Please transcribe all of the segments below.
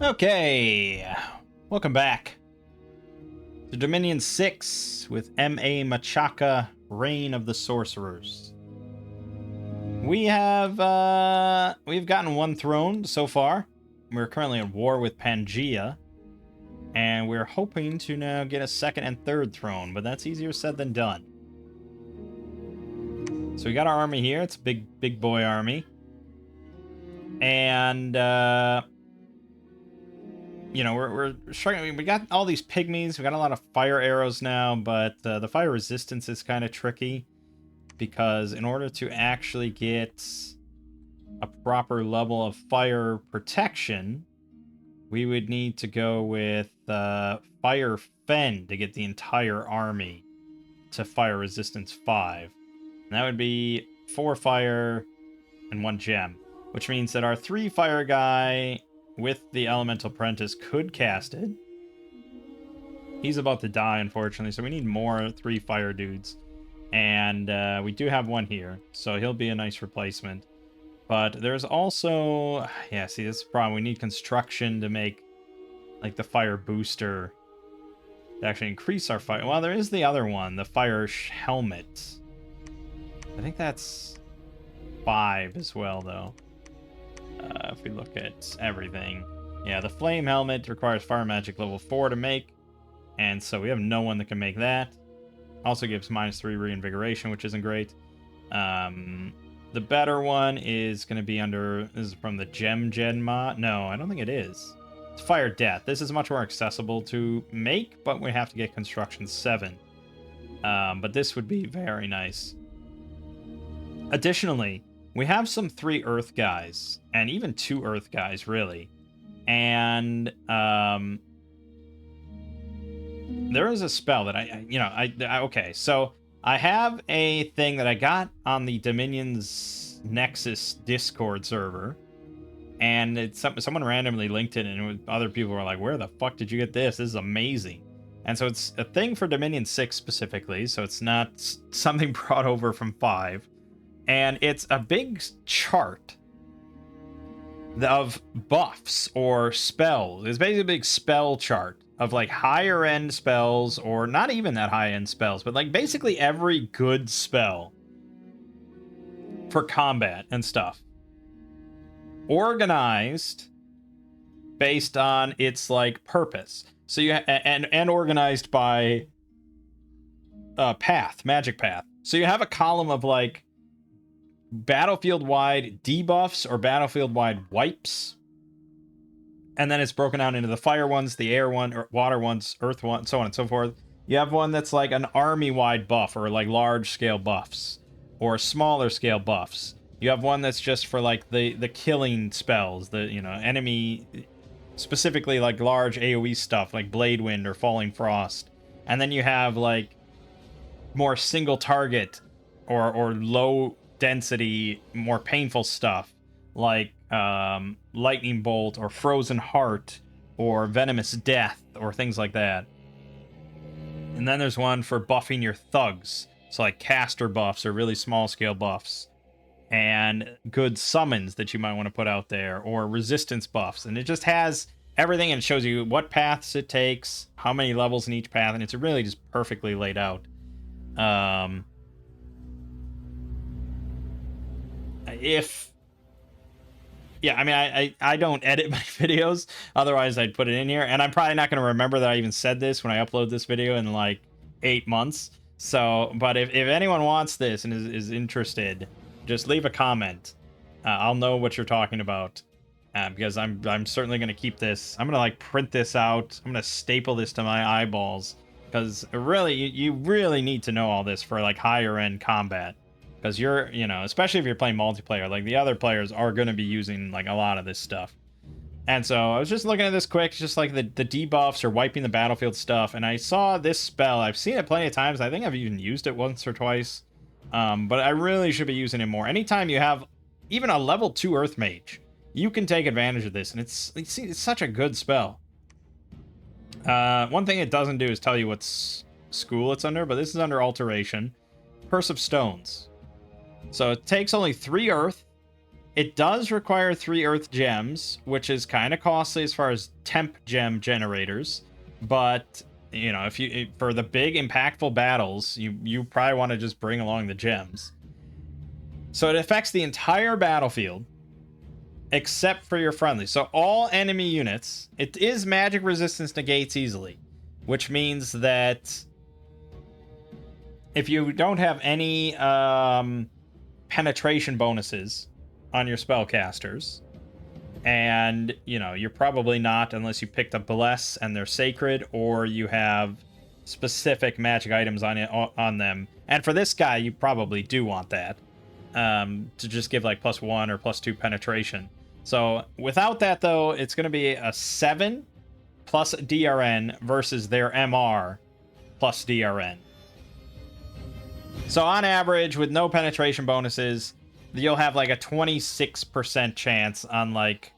Okay, welcome back to Dominion 6 with M.A. Machaka, Reign of the Sorcerers. We've gotten one throne so far. We're currently at war with Pangaea, and we're hoping to now get a second and third throne, but that's easier said than done. So we got our army here. It's a big boy army. And you know, we're struggling. We got all these pygmies. We got a lot of fire arrows now, but the fire resistance is kind of tricky because in order to actually get a proper level of fire protection, we would need to go with Fire Fend to get the entire army to fire resistance 5. And that would be 4 fire and 1 gem, which means that our 3 fire guy with the Elemental Apprentice could cast it. He's about to die, unfortunately, so we need more 3 fire dudes. And we do have one here, so he'll be a nice replacement. But there's also... Yeah, see, this is the problem. We need construction to make, like, the fire booster to actually increase our fire. Well, there is the other one, the fire helmet. I think that's 5 as well, though. If we look at everything. Yeah, the flame helmet requires fire magic level 4 to make, and so we have no one that can make that. Also gives -3 reinvigoration, which isn't great. The better one is going to be under... This is from the Gen mod. No, I don't think it is. It's Fire Death. This is much more accessible to make, but we have to get Construction 7. But this would be very nice. Additionally, we have some 3 Earth guys, and even 2 Earth guys, really. And there is a spell that okay, so I have a thing that I got on the Dominion's Nexus Discord server, and it's someone randomly linked it, and other people were like, "Where the fuck did you get this? This is amazing!" And so it's a thing for Dominion 6 specifically, so it's not something brought over from 5. And it's a big chart of buffs or spells. It's basically a big spell chart of like higher end spells, or not even that high end spells, but like basically every good spell for combat and stuff. Organized based on its like purpose. So you and organized by magic path. So you have a column of like battlefield-wide debuffs or battlefield-wide wipes, and then it's broken down into the fire ones, the air one, or water ones, earth one, so on and so forth. You have one that's like an army-wide buff, or like large-scale buffs, or smaller-scale buffs. You have one that's just for like the killing spells, the enemy, specifically like large AoE stuff like Blade Wind or Falling Frost. And then you have like more single target or low density, more painful stuff like Lightning Bolt or Frozen Heart or Venomous Death or things like that. And then there's one for buffing your thugs, so like caster buffs or really small scale buffs, and good summons that you might want to put out there, or resistance buffs. And it just has everything, and it shows you what paths it takes, how many levels in each path, and it's really just perfectly laid out. I don't edit my videos, otherwise I'd put it in here, and I'm probably not going to remember that I even said this when I upload this video in like 8 months. So, but if anyone wants this and is interested, just leave a comment. I'll know what you're talking about, because I'm certainly going to keep this. I'm going to like print this out. I'm going to staple this to my eyeballs, because really, you really need to know all this for like higher end combat. Because you're, especially if you're playing multiplayer, like the other players are going to be using like a lot of this stuff. And so I was just looking at this quick, just like the debuffs or wiping the battlefield stuff. And I saw this spell. I've seen it plenty of times. I think I've even used it once or twice. But I really should be using it more. Anytime you have even a level 2 Earth Mage, you can take advantage of this. And it's such a good spell. One thing it doesn't do is tell you what school it's under, but this is under Alteration. Purse of Stones. So it takes only 3 Earth, It does require 3 Earth Gems, which is kind of costly as far as temp gem generators. But, you know, for the big impactful battles, you probably want to just bring along the gems. So it affects the entire battlefield, except for your friendly. So all enemy units, it is magic resistance negates easily, which means that if you don't have any penetration bonuses on your spellcasters, and you know you're probably not unless you picked up bless and they're sacred, or you have specific magic items on them. And for this guy, you probably do want that to just give like +1 or +2 penetration. So without that though, it's going to be a 7 plus DRN versus their MR plus DRN. So on average, with no penetration bonuses, you'll have like a 26% chance on like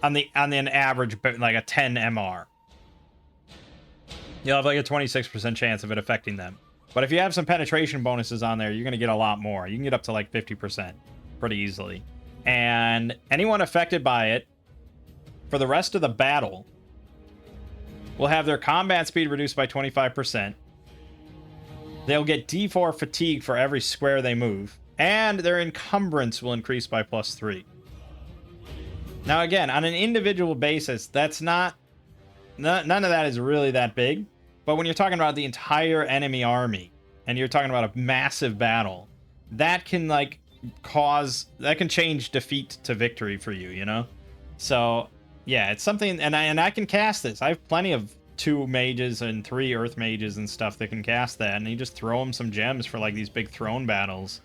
on an average like a 10 MR. You'll have like a 26% chance of it affecting them. But if you have some penetration bonuses on there, you're going to get a lot more. You can get up to like 50% pretty easily. And anyone affected by it for the rest of the battle will have their combat speed reduced by 25%. They'll get D4 fatigue for every square they move, and their encumbrance will increase by +3. Now again, on an individual basis, that's none of that is really that big. But when you're talking about the entire enemy army, and you're talking about a massive battle, that can like that can change defeat to victory for you, you know? So yeah, it's something, and I can cast this. I have plenty of 2 mages and 3 earth mages and stuff that can cast that, and you just throw them some gems for like these big throne battles.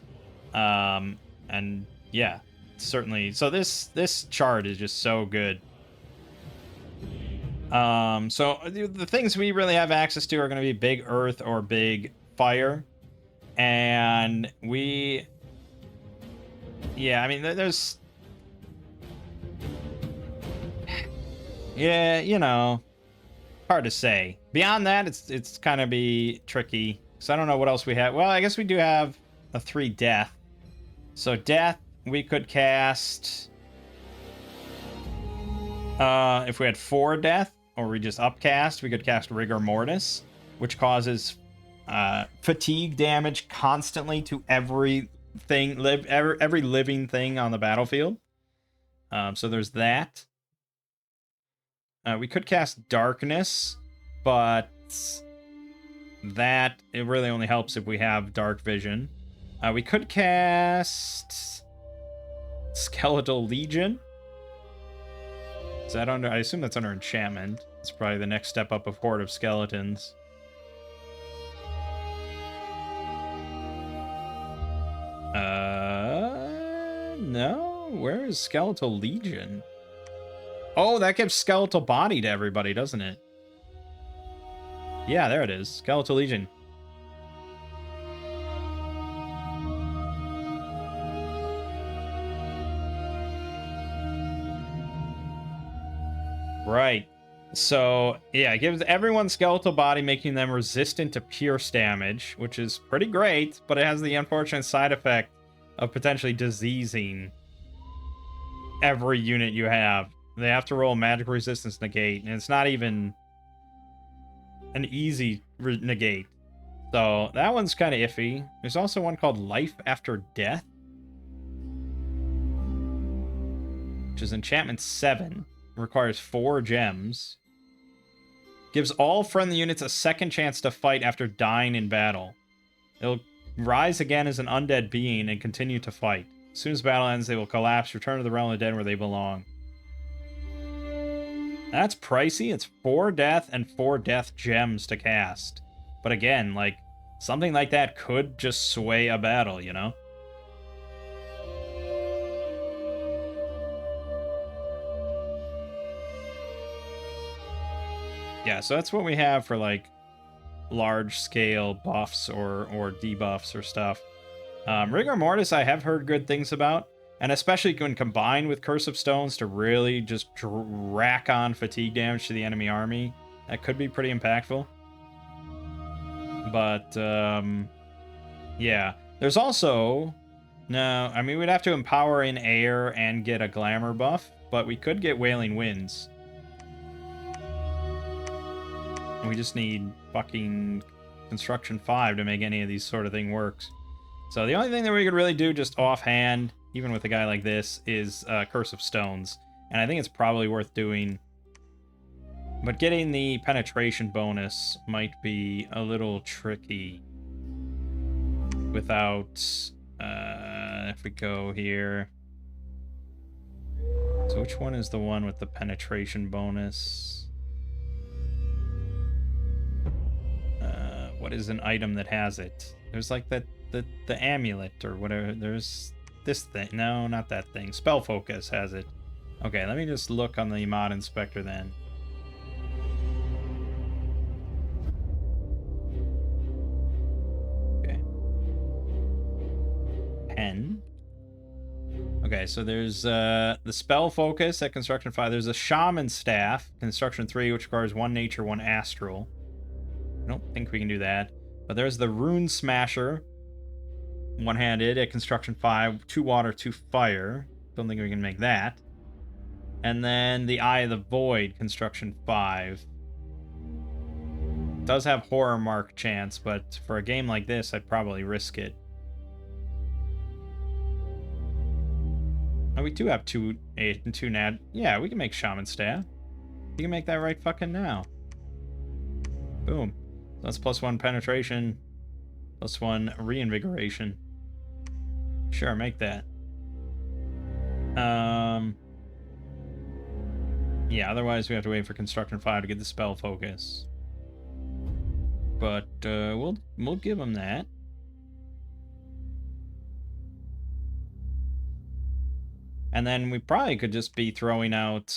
And yeah, certainly. So this chart is just so good. So the things we really have access to are going to be big earth or big fire, and yeah, I mean there's yeah, you know, hard to say. Beyond that, it's kind of be tricky. So I don't know what else we have. Well, I guess we do have a 3 death. So death we could cast if we had 4 death, or we just upcast, we could cast Rigor Mortis, which causes fatigue damage constantly to every living thing on the battlefield. So there's that. We could cast Darkness, but that it really only helps if we have Dark Vision. We could cast Skeletal Legion. Is that under? I assume that's under enchantment. It's probably the next step up of Horde of Skeletons. No. Where is Skeletal Legion? Oh, that gives Skeletal Body to everybody, doesn't it? Yeah, there it is. Skeletal Legion. Right. So, yeah, it gives everyone Skeletal Body, making them resistant to pierce damage, which is pretty great, but it has the unfortunate side effect of potentially diseasing every unit you have. They have to roll magic resistance negate, and it's not even an easy negate. So, that one's kind of iffy. There's also one called Life After Death, which is enchantment 7. Requires 4 gems. Gives all friendly units a second chance to fight after dying in battle. It'll rise again as an undead being and continue to fight. As soon as battle ends, they will collapse, return to the realm of the dead where they belong. That's pricey. It's 4 death and 4 death gems to cast. But again, like, something like that could just sway a battle, you know? Yeah, so that's what we have for like large scale buffs or debuffs or stuff. Rigor Mortis I have heard good things about, and especially when combined with Curse of Stones to really just rack on fatigue damage to the enemy army, that could be pretty impactful. But yeah, there's also No, I mean, we'd have to empower in air and get a glamour buff, but we could get Wailing Winds. We just need fucking Construction 5 to make any of these sort of thing works. So the only thing that we could really do just offhand, even with a guy like this, is Curse of Stones. And I think it's probably worth doing. But getting the penetration bonus might be a little tricky without... if we go here... So which one is the one with the penetration bonus? What is an item that has it? There's like the amulet or whatever. There's this thing. No, not that thing. Spell Focus has it. Okay, let me just look on the mod inspector then. Okay. Pen. Okay, so there's the Spell Focus at Construction 5. There's a Shaman Staff, Construction 3, which requires 1 Nature, 1 Astral. I don't think we can do that. But there's the Rune Smasher, one-handed at Construction 5, 2 water, 2 fire. Don't think we can make that. And then the Eye of the Void, Construction 5. Does have Horror Mark chance, but for a game like this, I'd probably risk it. Oh, we do have 2 8 and 2 nat. Yeah, we can make Shaman Staff. You can make that right fucking now. Boom. That's +1 penetration, +1 reinvigoration. Sure, make that. Yeah, otherwise we have to wait for Construction 5 to get the Spell Focus. But we'll give him that. And then we probably could just be throwing out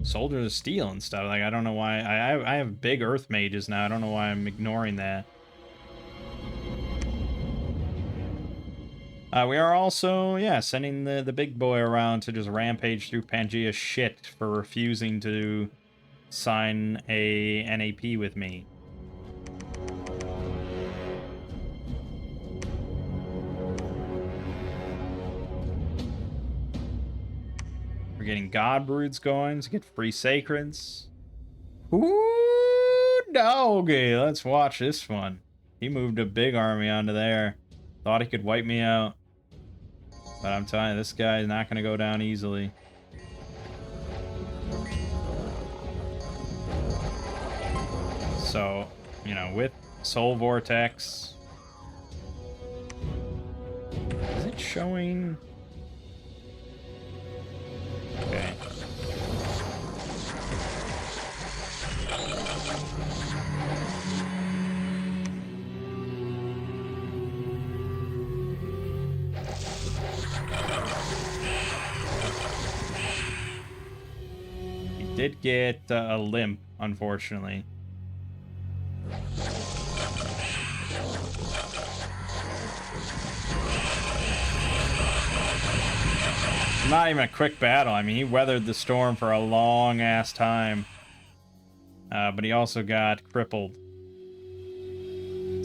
Soldiers of Steel and stuff. Like, I don't know why. I have big Earth Mages now. I don't know why I'm ignoring that. We are also, yeah, sending the big boy around to just rampage through Pangea's shit for refusing to sign a NAP with me. We're getting God Broods going to get free Sacreds. Ooh, doggy. Let's watch this one. He moved a big army onto there. Thought he could wipe me out. But I'm telling you, this guy is not going to go down easily. So, you know, with Soul Vortex... Is it showing... Okay. He did get a limp, unfortunately. Not even a quick battle. I mean, he weathered the storm for a long-ass time. But he also got crippled.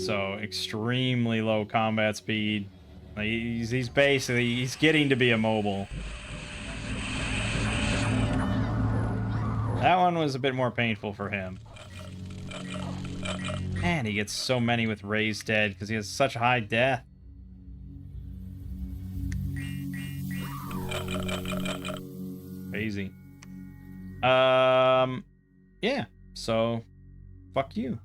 So, extremely low combat speed. Like, he's basically... He's getting to be immobile. That one was a bit more painful for him. Man, he gets so many with Raised Dead because he has such high death. Crazy. Yeah. So, fuck you.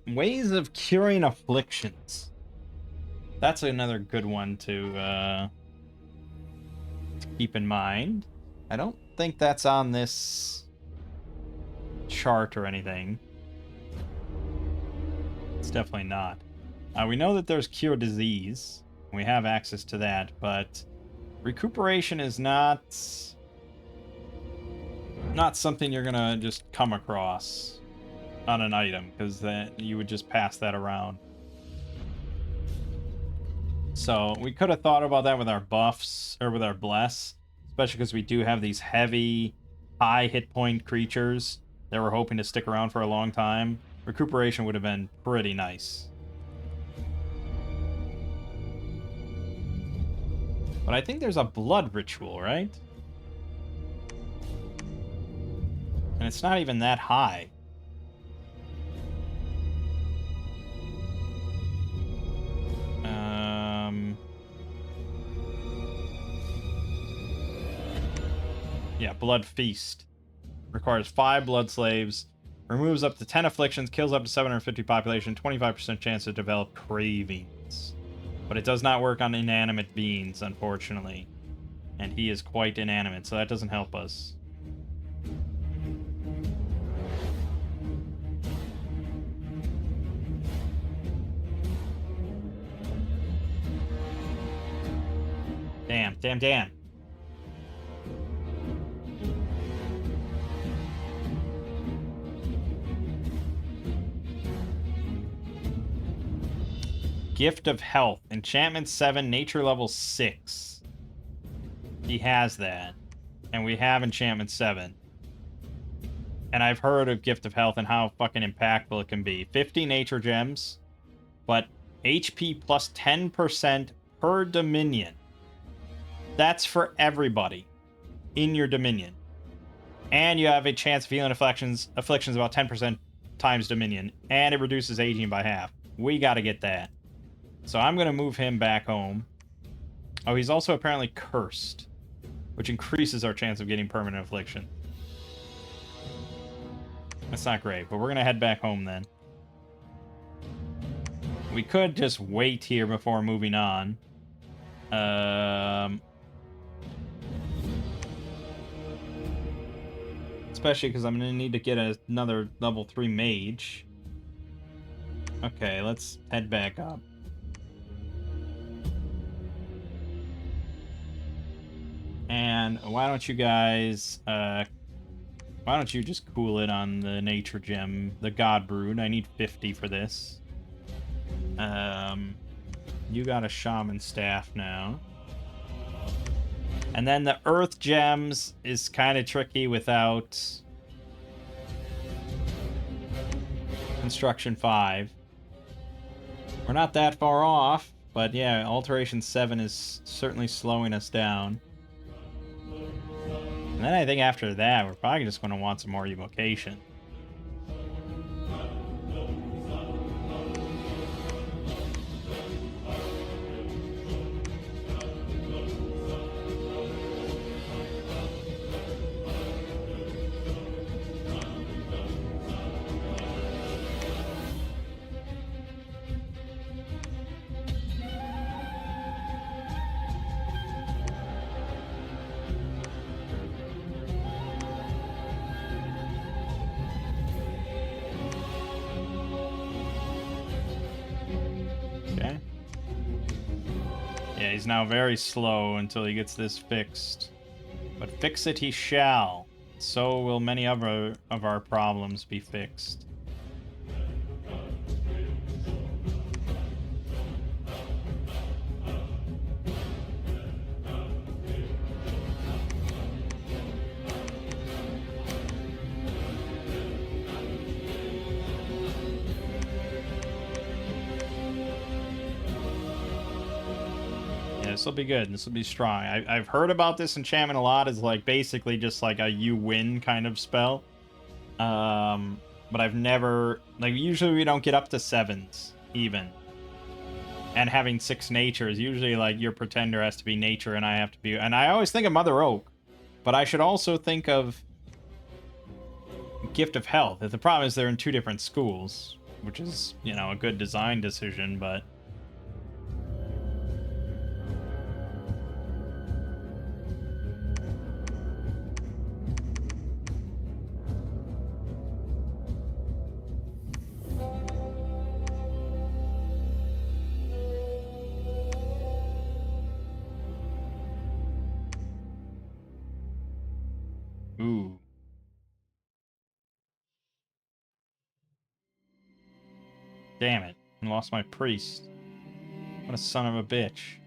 Ways of curing afflictions. That's another good one to keep in mind. I don't think that's on this chart or anything. It's definitely not. We know that there's Cure Disease. We have access to that, but recuperation is not something you're gonna just come across on an item, because then you would just pass that around. So we could have thought about that with our buffs, or with our bless, especially because we do have these heavy, high hit point creatures that we're hoping to stick around for a long time. Recuperation would have been pretty nice. But I think there's a blood ritual, right? And it's not even that high. Yeah, Blood Feast. Requires 5 blood slaves. Removes up to 10 afflictions. Kills up to 750 population. 25% chance to develop cravings. But it does not work on inanimate beings, unfortunately. And he is quite inanimate, so that doesn't help us. Damn, damn, damn. Gift of Health. Enchantment 7, nature level 6. He has that. And we have Enchantment 7. And I've heard of Gift of Health and how fucking impactful it can be. 50 nature gems, but HP plus 10% per dominion. That's for everybody in your dominion. And you have a chance of healing afflictions about 10% times dominion. And it reduces aging by half. We gotta get that. So I'm gonna move him back home. Oh, he's also apparently cursed, which increases our chance of getting permanent affliction. That's not great, but we're gonna head back home then. We could just wait here before moving on. Especially because I'm gonna need to get another level 3 mage. Okay, let's head back up. And why don't you guys, why don't you just cool it on the nature gem, the God Brood? I need 50 for this. You got a shaman staff now. And then the earth gems is kind of tricky without construction 5. We're not that far off, but yeah, alteration 7 is certainly slowing us down. And then I think after that, we're probably just going to want some more evocation. Okay. Yeah, he's now very slow until he gets this fixed. But fix it he shall. So will many other of our problems be fixed. This will be good. This will be strong. I've heard about this enchantment a lot. It's like basically just like a you win kind of spell. But I've never, like, usually we don't get up to 7s even. And having 6 natures, usually like your pretender has to be nature and I have to be, and I always think of Mother Oak, but I should also think of Gift of Health. The problem is they're in 2 different schools, which is, you know, a good design decision, but ooh. Damn it. I lost my priest. What a son of a bitch.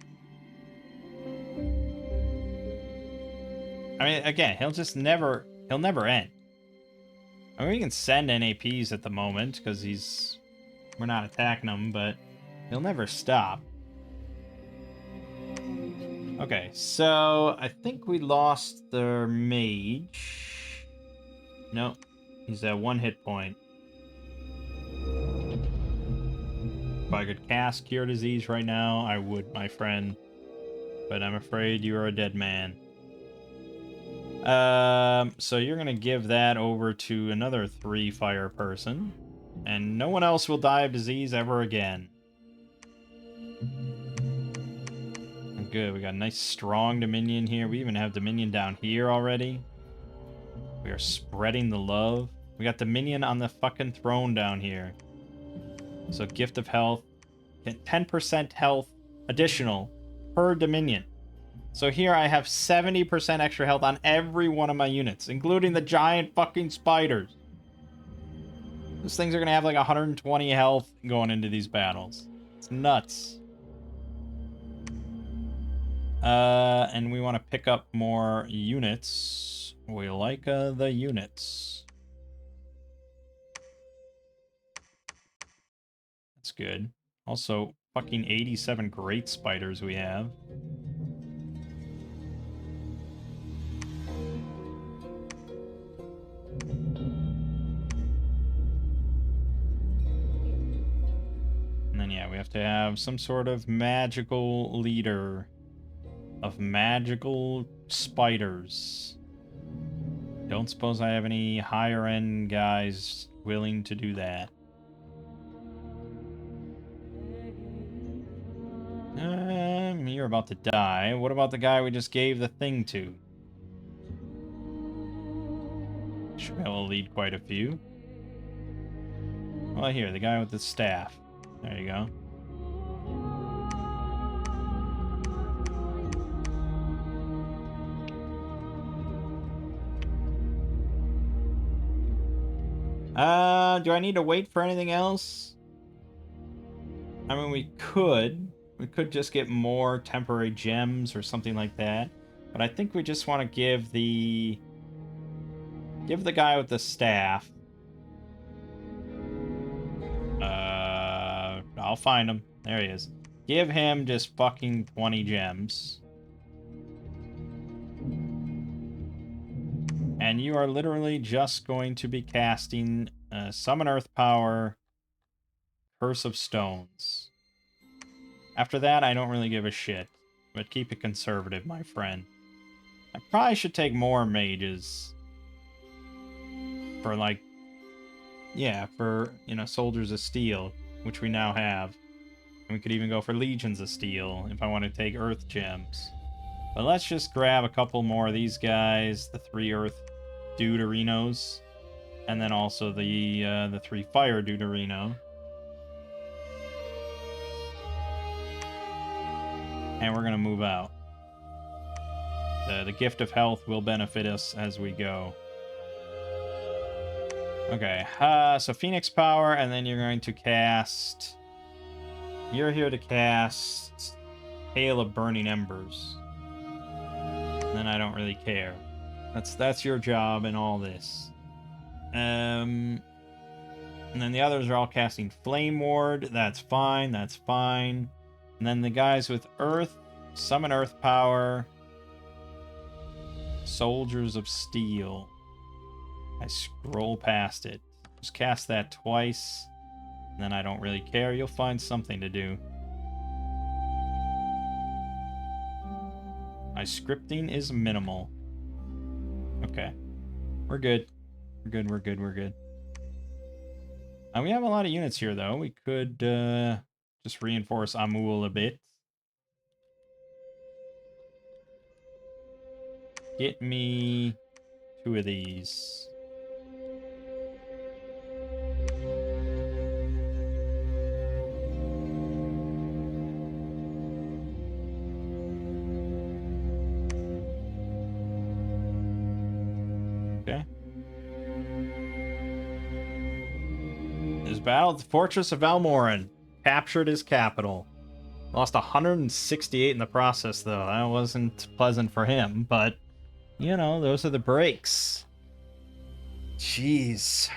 I mean, again, he'll never end. I mean, we can send NAPs at the moment because we're not attacking him, but he'll never stop. Okay, so I think we lost the mage. Nope, he's at 1 hit point. If I could cast Cure Disease right now, I would, my friend. But I'm afraid you are a dead man. So you're gonna give that over to another 3 fire person. And no one else will die of disease ever again. Good, we got a nice strong Dominion here. We even have Dominion down here already. We are spreading the love. We got Dominion on the fucking throne down here. So Gift of Health. Get 10% health additional per Dominion. So here I have 70% extra health on every one of my units, including the giant fucking spiders. Those things are going to have like 120 health going into these battles. It's nuts. And we want to pick up more units. We like the units. That's good. Also, fucking 87 great spiders we have. And then, yeah, we have to have some sort of magical leader of magical spiders. Don't suppose I have any higher end guys willing to do that. You're about to die. What about the guy we just gave the thing to? Should be able to lead quite a few. Well, here, the guy with the staff. There you go. Do I need to wait for anything else? I mean, we could. We could just get more temporary gems or something like that. But I think we just want to give the guy with the staff. I'll find him. There he is. Give him just fucking 20 gems. And you are literally just going to be casting Summon Earth Power, Curse of Stones. After that, I don't really give a shit. But keep it conservative, my friend. I probably should take more mages. For, like... Yeah, for, you know, Soldiers of Steel, which we now have. And we could even go for Legions of Steel if I want to take Earth Gems. But let's just grab a couple more of these guys. The 3 Earth Deuterinos. And then also the 3 Fire Deuterino. And we're going to move out. The Gift of Health will benefit us as we go. Okay, so Phoenix Power, and then you're going to cast... You're here to cast Hail of Burning Embers. And then I don't really care. That's your job in all this. And then the others are all casting Flame Ward. That's fine, that's fine. And then the guys with Earth, Summon Earth Power, Soldiers of Steel. I scroll past it. Just cast that twice. And then I don't really care. You'll find something to do. My scripting is minimal. Okay. We're good. We're good, we're good, we're good. We have a lot of units here, though. We could just reinforce Amul a bit. Get me 2 of these. Okay. This battle at the Fortress of Valmorin. Captured his capital. Lost 168 in the process, though. That wasn't pleasant for him, but You know, those are the breaks. Jeez.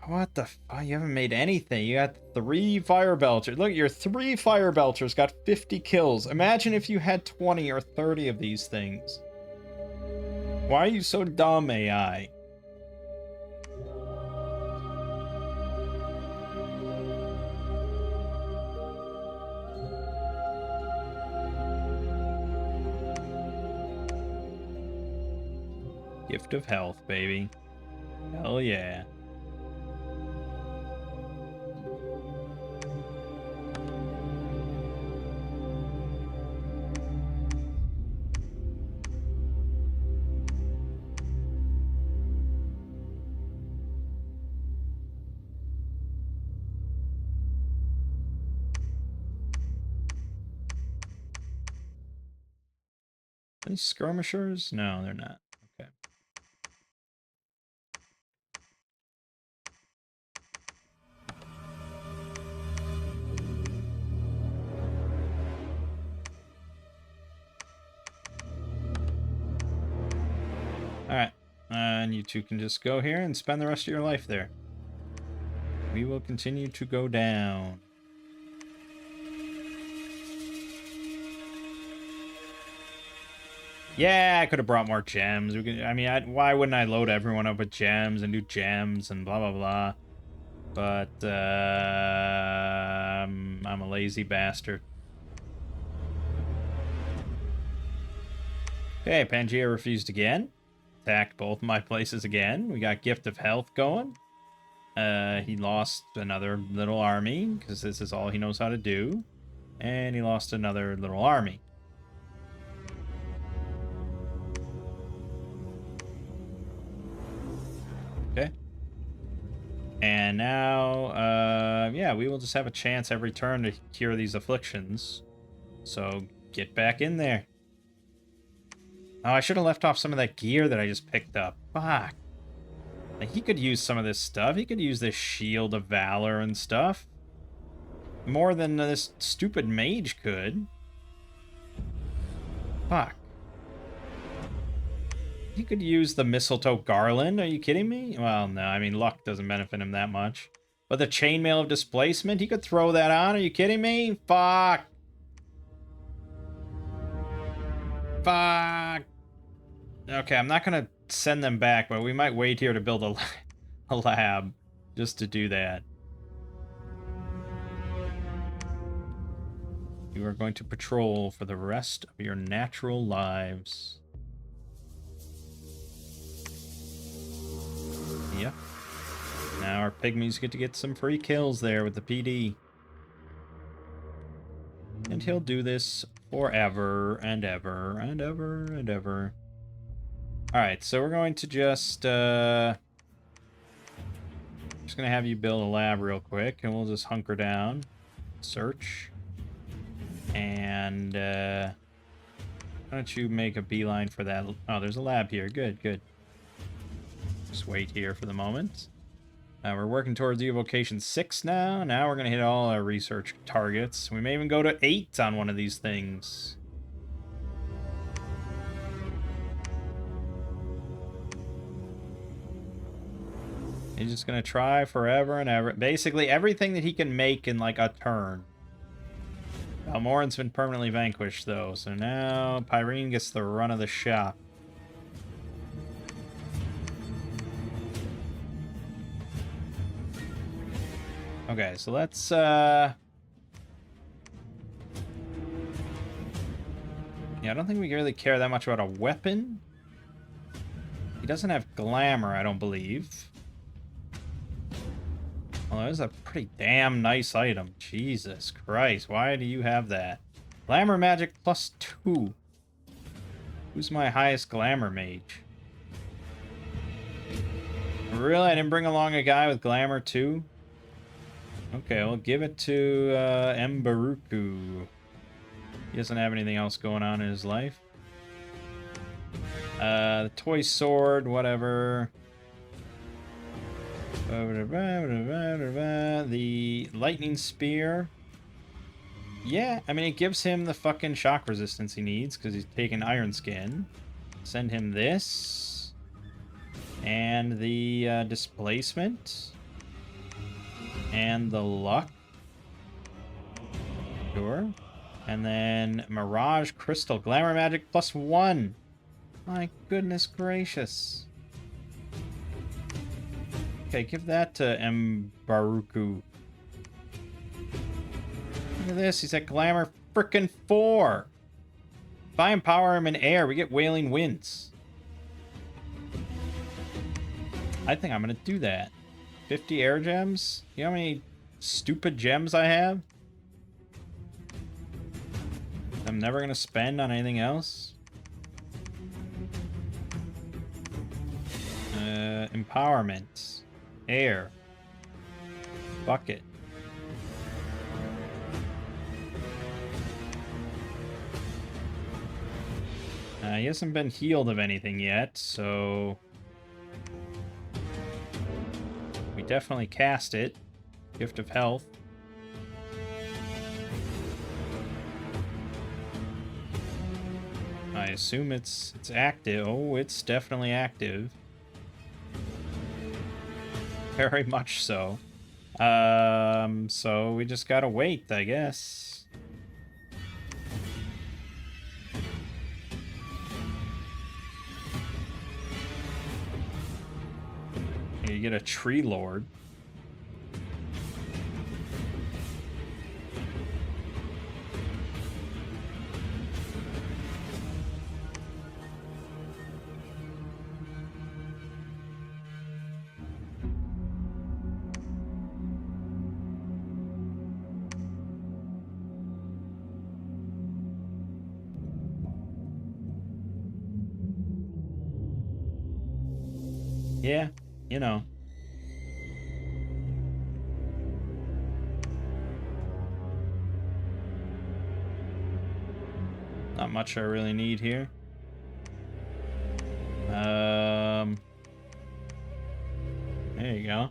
What the fuck? You haven't made anything. You got 3 fire belchers. Look, your 3 fire belchers got 50 kills. Imagine if you had 20 or 30 of these things. Why are you so dumb, AI? Gift of health, baby. Hell yeah. Any skirmishers? No, they're not. Okay. Alright. And you two can just go here and spend the rest of your life there. We will continue to go down. Yeah, I could have brought more gems. I mean, why wouldn't I load everyone up with gems and do gems and blah, blah, blah. But, I'm a lazy bastard. Okay, Pangea refused again. Attacked both my places again. We got Gift of Health going. He lost another little army, because this is all he knows how to do. And he lost another little army. Okay. And now, yeah, we will just have a chance every turn to cure these afflictions. So, get back in there. Oh, I should have left off some of that gear that I just picked up. Fuck. Like, he could use some of this stuff. He could use this Shield of Valor and stuff. More than this stupid mage could. Fuck. He could use the Mistletoe Garland. Are you kidding me? Well, no. I mean, luck doesn't benefit him that much. But the Chainmail of Displacement, he could throw that on. Are you kidding me? Fuck. Fuck. Okay, I'm not going to send them back, but we might wait here to build a lab just to do that. You are going to patrol for the rest of your natural lives. Yep. Now our pygmies get to get some free kills there with the PD. And he'll do this forever and ever and ever and ever. Alright, so we're going to just gonna have you build a lab real quick, and we'll just hunker down. Search. And, why don't you make a beeline for that? Oh, there's a lab here. Good, good. Just wait here for the moment. We're working towards evocation 6 now. Now we're going to hit all our research targets. We may even go to 8 on one of these things. He's just going to try forever and ever. Basically, everything that he can make in, like, a turn. Balmoran's been permanently vanquished, though. So now Pyrene gets the run of the shop. Okay, so let's, yeah, I don't think we really care that much about a weapon. He doesn't have glamour, I don't believe. Well, that is a pretty damn nice item. Jesus Christ, why do you have that? Glamour magic +2. Who's my highest glamour mage? Really? I didn't bring along a guy with glamour too? Okay, we'll give it to Mbaruku. He doesn't have anything else going on in his life. The toy sword, whatever. The lightning spear. Yeah, I mean, it gives him the fucking shock resistance he needs because he's taking Iron Skin. Send him this. And the displacement. And the luck. Sure. And then Mirage Crystal. Glamour Magic +1. My goodness gracious. Okay, give that to Mbaruku. Look at this. He's at Glamour frickin' 4. If I empower him in air, we get Wailing Winds. I think I'm going to do that. 50 air gems? You know how many stupid gems I have? I'm never going to spend on anything else. Empowerment. Air. Bucket. He hasn't been healed of anything yet, so... we definitely cast it. Gift of Health. I assume it's active. Oh, it's definitely active. Very much so. So we just gotta wait, I guess. You get a Tree Lord. Yeah, you know. Not much I really need here. There you go.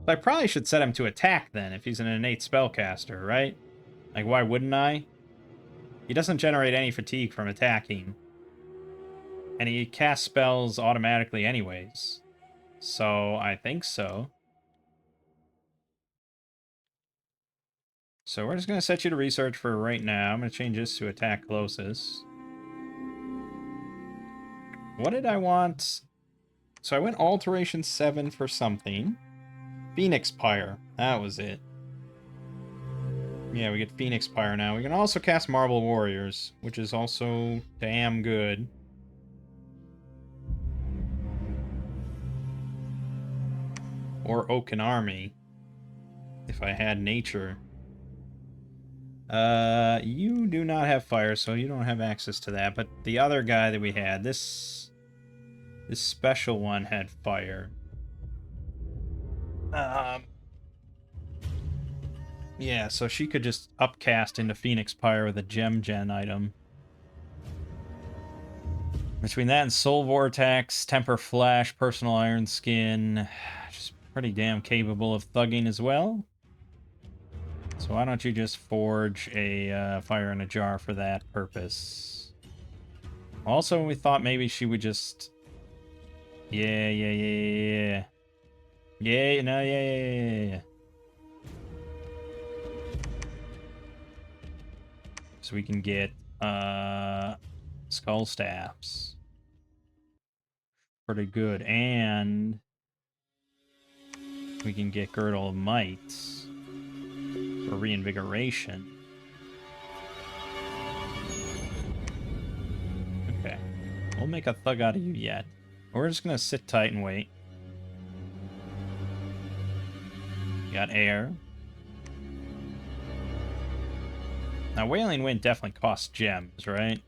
I probably should set him to attack then, if he's an innate spellcaster, right? Like, why wouldn't I? He doesn't generate any fatigue from attacking. And he casts spells automatically anyways. So, I think so. So we're just going to set you to research for right now. I'm going to change this to attack closest. What did I want? So I went Alteration 7 for something. Phoenix Pyre. That was it. Yeah, we get Phoenix Pyre now. We can also cast Marble Warriors, which is also damn good. Or Oaken Army, if I had nature. You do not have fire, so you don't have access to that. But the other guy that we had, this special one had fire. Yeah, so she could just upcast into Phoenix Pyre with a gem gen item. Between that and Soul Vortex, Temper Flash, Personal Iron Skin, just pretty damn capable of thugging as well. So why don't you just forge a fire in a jar for that purpose? Also, we thought maybe she would just... Yeah. So we can get Skull Staffs. Pretty good. And we can get Girdle of Might for reinvigoration. Okay. We'll make a thug out of you yet. We're just gonna sit tight and wait. Got air. Now, Wailing Wind definitely costs gems, right?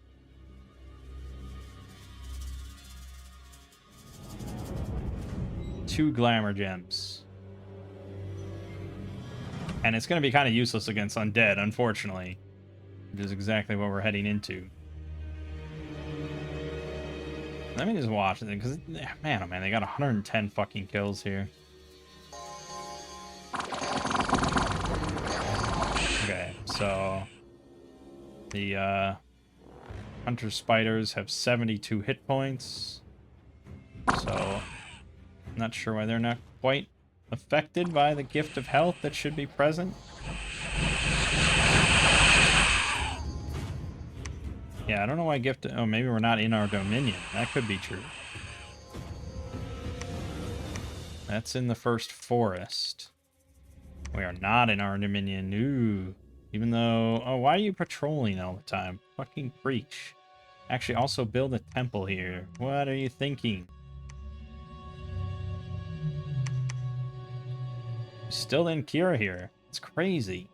Two glamour gems. And it's going to be kind of useless against undead, unfortunately. Which is exactly what we're heading into. Let me just watch it, because, man, oh man, they got 110 fucking kills here. The hunter spiders have 72 hit points. So, I'm not sure why they're not quite affected by the gift of health that should be present. Yeah, I don't know why gift... Oh, maybe we're not in our dominion. That could be true. That's in the first forest. We are not in our dominion. Ooh. Even though... Oh, why are you patrolling all the time? Fucking preach. Actually, also build a temple here. What are you thinking? Still in Kira here. It's crazy.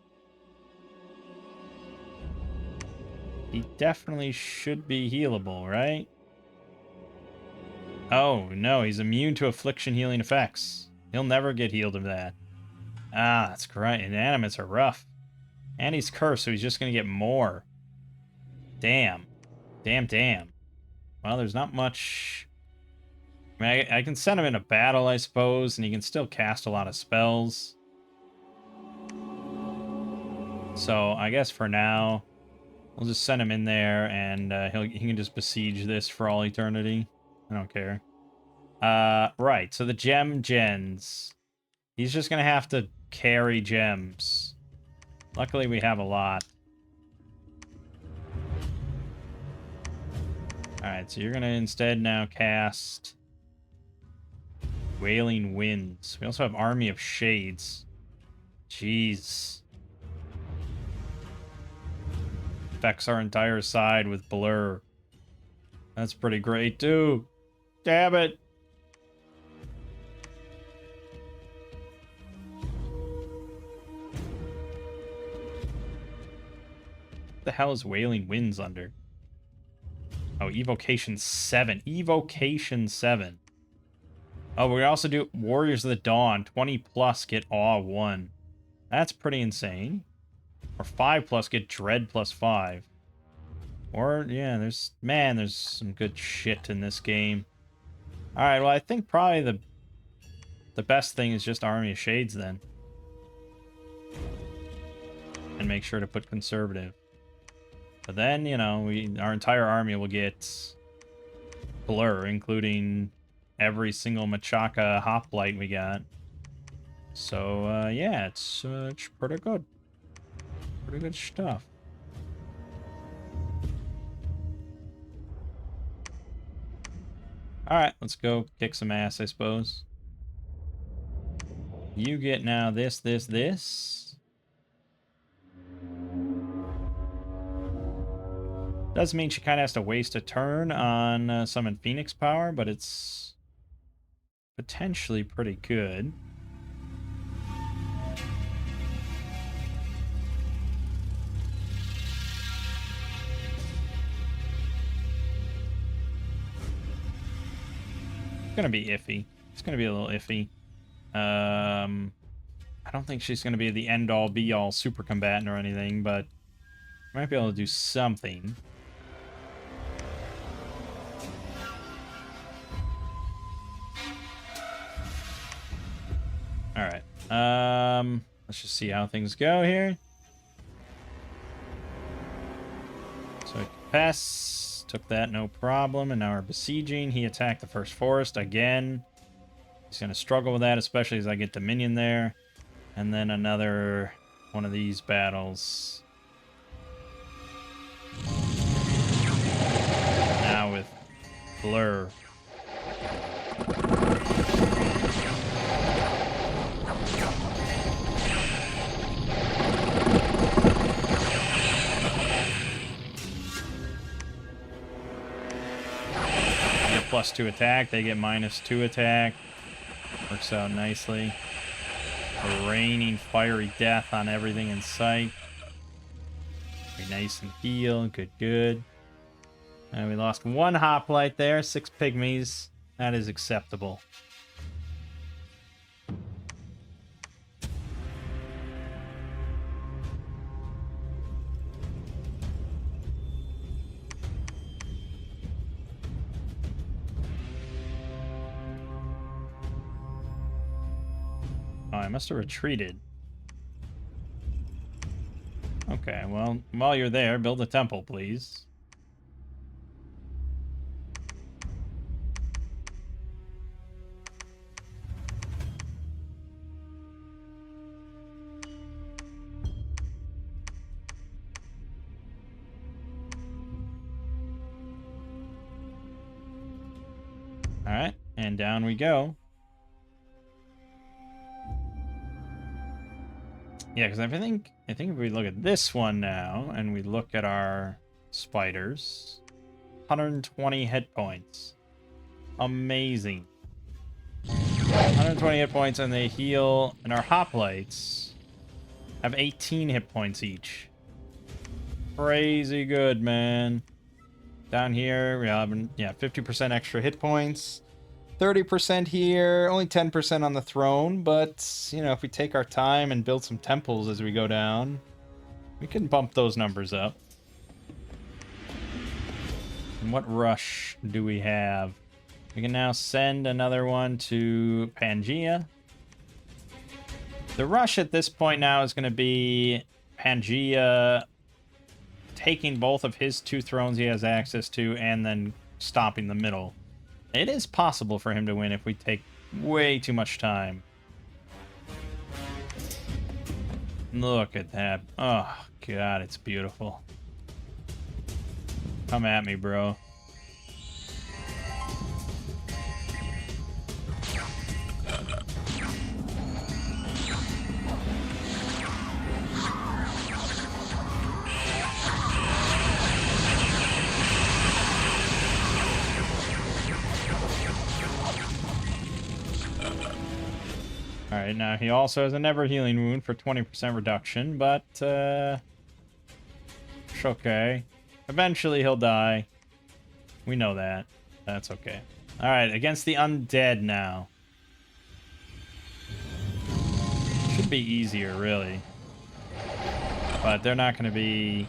He definitely should be healable, right? Oh, no, he's immune to affliction healing effects. He'll never get healed of that. Ah, that's great. Inanimates are rough. And he's cursed, so he's just going to get more. Damn. Damn. Well, there's not much... I mean, I can send him in a battle, I suppose, and he can still cast a lot of spells. So, I guess for now, we'll just send him in there, and he can just besiege this for all eternity. I don't care. Right, so the gem gens. He's just going to have to carry gems. Luckily, we have a lot. Alright, so you're going to instead now cast Wailing Winds. We also have Army of Shades. Jeez. Affects our entire side with Blur. That's pretty great, too. Damn it. What the hell is Wailing Winds under? Oh, Evocation 7. Evocation 7. Oh, we also do Warriors of the Dawn. 20 plus get Awe 1. That's pretty insane. Or 5 plus get Dread plus 5. Or, yeah, there's some good shit in this game. Alright, well, I think probably the best thing is just Army of Shades, then. And make sure to put Conservative. But then, you know, our entire army will get Blur, including every single Machaka hoplite we got. So, yeah, it's pretty good. Pretty good stuff. Alright, let's go kick some ass, I suppose. You get now this. Does mean she kind of has to waste a turn on summon Phoenix power, but it's potentially pretty good. It's gonna be iffy. It's gonna be a little iffy. I don't think she's gonna be the end-all be-all super combatant or anything, but might be able to do something. Alright. Let's just see how things go here. So Pest took that, no problem, and now we're besieging. He attacked the first forest again. He's going to struggle with that, especially as I get Dominion there. And then another one of these battles. Now with Blur. +2 attack, they get -2 attack. Works out nicely. Raining fiery death on everything in sight. Very nice and heal. Good. And we lost 1 hoplite there, 6 pygmies. That is acceptable. Oh, I must have retreated. Okay. Okay, well, while you're there, build a temple, please. Alright, and down we go. Yeah, because I think if we look at this one now, and we look at our spiders, 120 hit points. Amazing. 120 hit points, and they heal, and our hoplites have 18 hit points each. Crazy good, man. Down here, we have, yeah, 50% extra hit points. 30% here, only 10% on the throne, but, you know, if we take our time and build some temples as we go down, we can bump those numbers up. And what rush do we have? We can now send another one to Pangea. The rush at this point now is going to be Pangea taking both of his 2 thrones he has access to and then stopping the middle. It is possible for him to win if we take way too much time. Look at that. Oh, God, it's beautiful. Come at me, bro. Alright, now he also has a never healing wound for 20% reduction, but it's okay. Eventually he'll die. We know that. That's okay. Alright, against the undead now. Should be easier, really. But they're not going to be...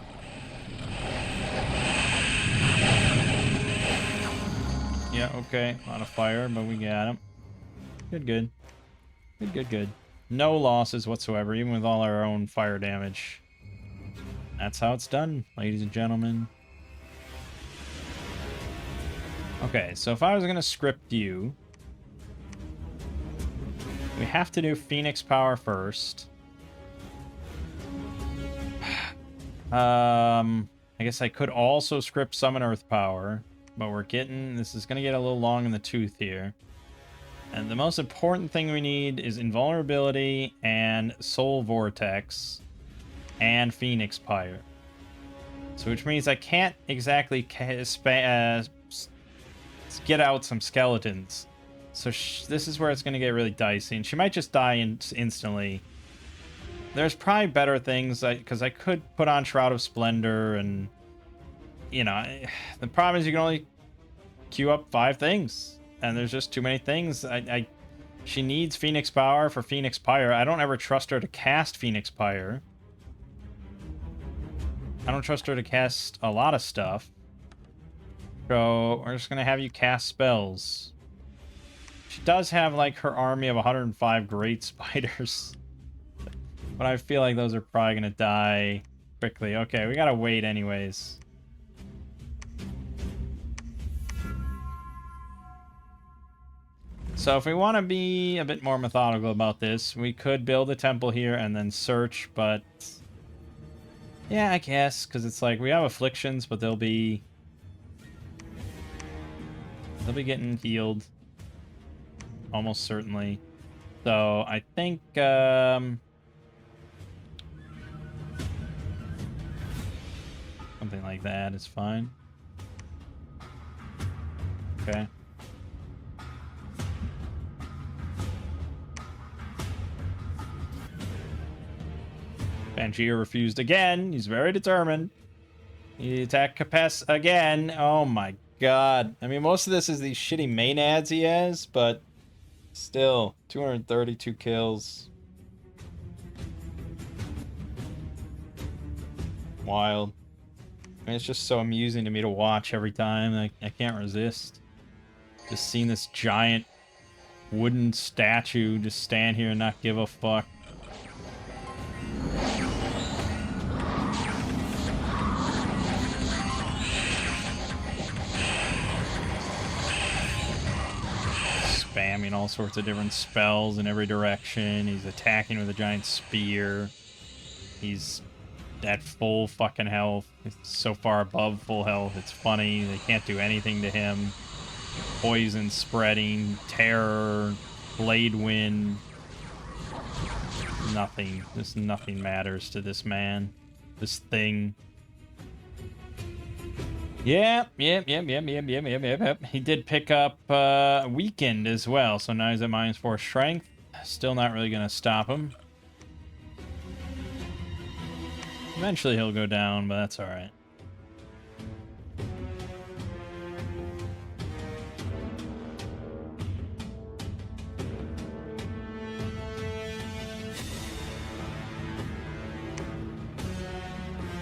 Yeah, okay. A lot of fire, but we got him. Good, good. Good, good, good. No losses whatsoever, even with all our own fire damage. That's how it's done, ladies and gentlemen. Okay, so if I was going to script you, we have to do Phoenix Power first. I guess I could also script Summon Earth Power, but this is going to get a little long in the tooth here. And the most important thing we need is Invulnerability and Soul Vortex and Phoenix Pyre. So which means I can't exactly get out some skeletons. So this is where it's going to get really dicey. And she might just die instantly. There's probably better things, because I could put on Shroud of Splendor and... You know, the problem is you can only queue up 5 things. And there's just too many things. She needs Phoenix Power for Phoenix Pyre. I don't ever trust her to cast Phoenix Pyre. I don't trust her to cast a lot of stuff. So we're just going to have you cast spells. She does have, like, her army of 105 great spiders. But I feel like those are probably going to die quickly. Okay, we got to wait anyways. So if we want to be a bit more methodical about this, we could build a temple here and then search, but... Yeah, I guess, because it's like, we have afflictions, but they'll be getting healed. Almost certainly. So, I think, something like that is fine. Okay. Pangea refused again. He's very determined. He attacked Capes again. Oh my god. I mean, most of this is these shitty main ads he has, but still, 232 kills. Wild. I mean, it's just so amusing to me to watch every time. I can't resist. Just seeing this giant wooden statue just stand here and not give a fuck. spamming all sorts of different spells in every direction. He's attacking with a giant spear. He's at full fucking health. He's so far above full health. It's funny. They can't do anything to him. Poison spreading, terror, blade wind. Nothing. Just nothing matters to this man. This thing. Yep. He did pick up Weakened as well, so now he's at -4 strength. Still not really gonna stop him. Eventually he'll go down, but that's alright.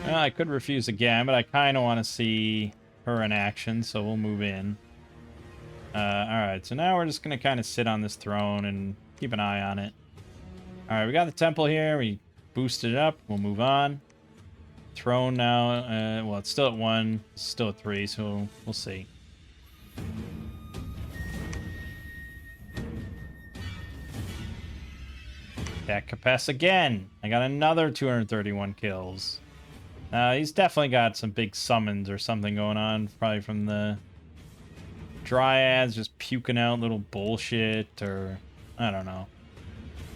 Well, I could refuse again, but I kind of want to see her in action, so we'll move in. Alright, so now we're just going to kind of sit on this throne and keep an eye on it. Alright, we got the temple here. We boosted it up. We'll move on. Throne now, well, it's still at 1. It's still at 3, so we'll see. Attack Capes again. I got another 231 kills. He's definitely got some big summons or something going on, probably from the Dryads just puking out little bullshit, or I don't know.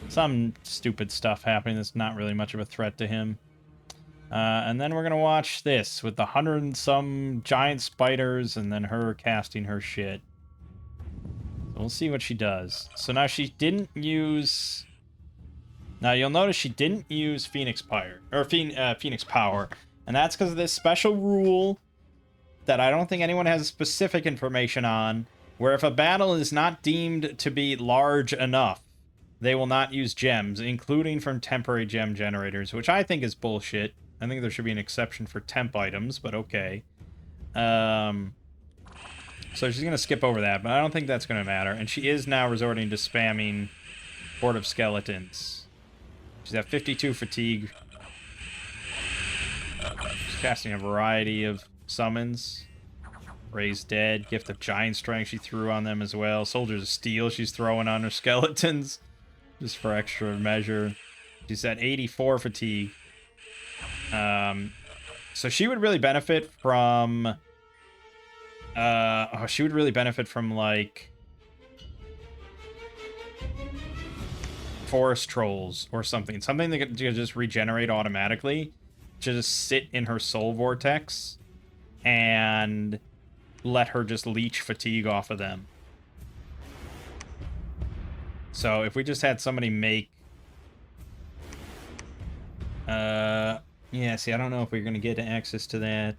Some stupid stuff happening that's not really much of a threat to him. And then we're going to watch this with the 100 and some giant spiders and then her casting her shit. So we'll see what she does. So now she didn't use... Now you'll notice she didn't use Phoenix Power, and that's because of this special rule that I don't think anyone has specific information on, where if a battle is not deemed to be large enough, they will not use gems, including from temporary gem generators, which I think is bullshit. I think there should be an exception for temp items, but okay. So she's going to skip over that, but I don't think that's going to matter. And she is now resorting to spamming Horde of Skeletons. She's at 52 fatigue. She's casting a variety of summons. Raise Dead, Gift of Giant Strength she threw on them as well. Soldiers of Steel she's throwing on her skeletons, just for extra measure. She's at 84 fatigue. So she would really benefit from... she would really benefit from, like... Forest Trolls or something. Something that could just regenerate automatically. Just sit in her soul vortex and let her just leech fatigue off of them. So if we just had somebody make... yeah, see, I don't know if we're going to get access to that.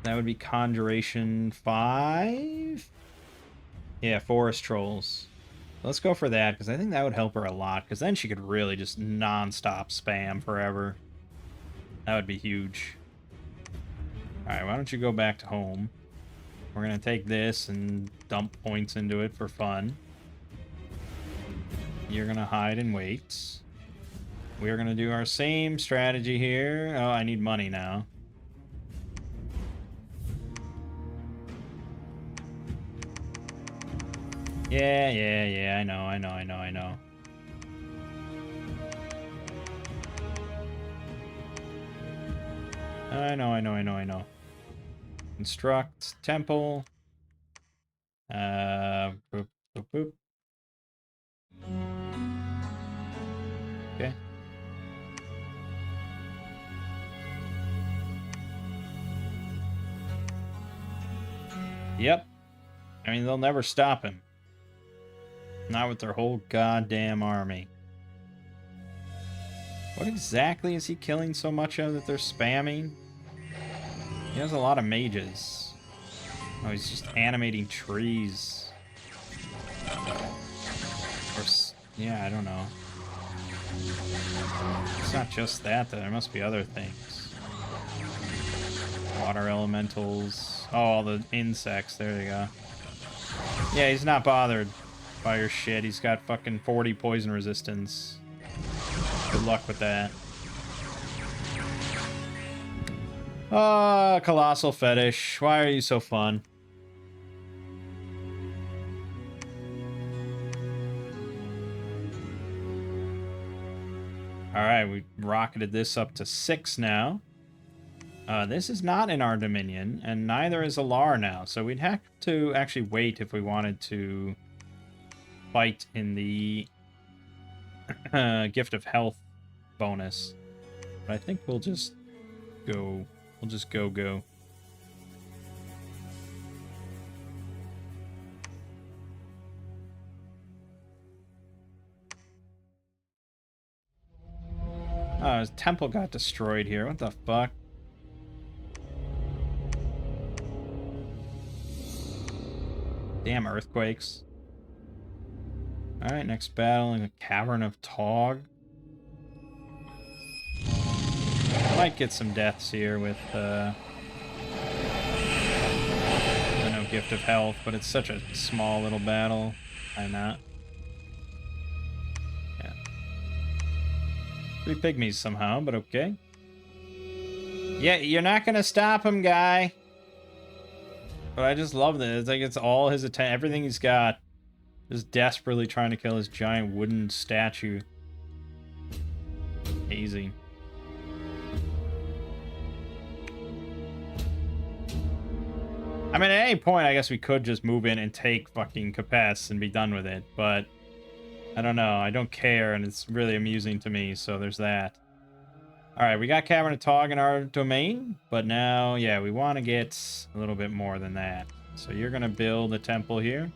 That would be Conjuration 5? Yeah, Forest Trolls. Let's go for that, because I think that would help her a lot, because then she could really just non-stop spam forever. That would be huge. Alright, why don't you go back to home? We're going to take this and dump points into it for fun. You're going to hide and wait. We're going to do our same strategy here. Oh, I need money now. Yeah, I know. I know. Construct temple. Boop, boop, boop. Okay. Yep. I mean, they'll never stop him. Not with their whole goddamn army. What exactly is he killing so much of that they're spamming? He has a lot of mages. Oh, he's just animating trees. Or, yeah, I don't know. It's not just that, though. There must be other things. Water elementals. Oh, all the insects. There you go. Yeah, he's not bothered by your shit. He's got fucking 40 poison resistance. Good luck with that. Colossal Fetish. Why are you so fun? Alright, we rocketed this up to 6 now. This is not in our dominion, and neither is Alar now, so we'd have to actually wait if we wanted to fight in the Gift of Health bonus. But I think we'll just go. We'll just go. Oh, his temple got destroyed here. What the fuck? Damn earthquakes. Alright, next battle in the Cavern of Tog. Might get some deaths here with no Gift of Health, but it's such a small little battle. Why not? Yeah. 3 pygmies somehow, but okay. Yeah, you're not gonna stop him, guy. But I just love this. It's like it's all his attention, everything he's got. Just desperately trying to kill his giant wooden statue. Easy. I mean, at any point, I guess we could just move in and take fucking Capes and be done with it, but I don't know. I don't care, and it's really amusing to me, so there's that. Alright, we got Cavern of Tog in our domain, but now, yeah, we want to get a little bit more than that. So you're going to build a temple here.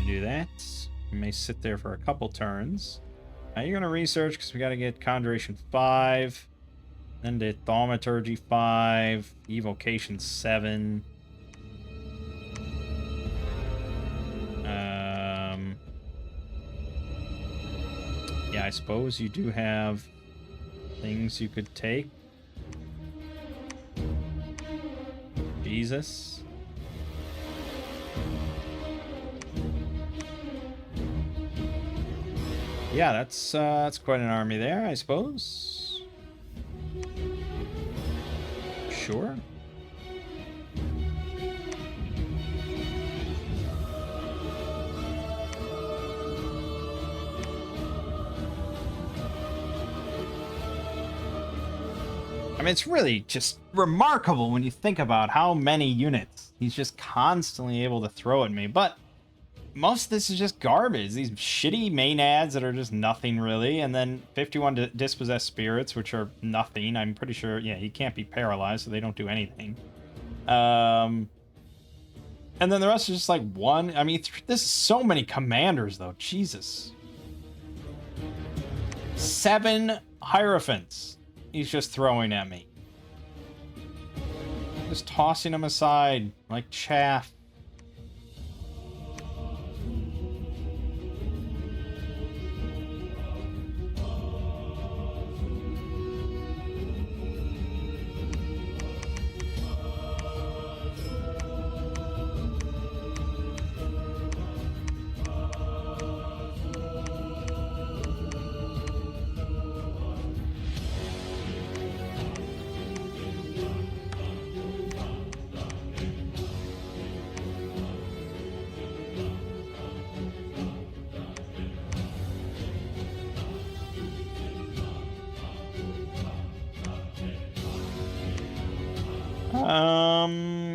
Do that. You may sit there for a couple turns. Now you're going to research because we got to get Conjuration 5. Then the Thaumaturgy 5. Evocation 7. Yeah, I suppose you do have things you could take. Jesus. Yeah, that's quite an army there, I suppose. Sure. I mean, it's really just remarkable when you think about how many units he's just constantly able to throw at me, but most of this is just garbage. These shitty mainads that are just nothing, really. And then 51 dispossessed spirits, which are nothing. I'm pretty sure, yeah, he can't be paralyzed, so they don't do anything. And then the rest is just like one. I mean, this is so many commanders, though. Jesus. 7 Hierophants he's just throwing at me. Just tossing them aside like chaff.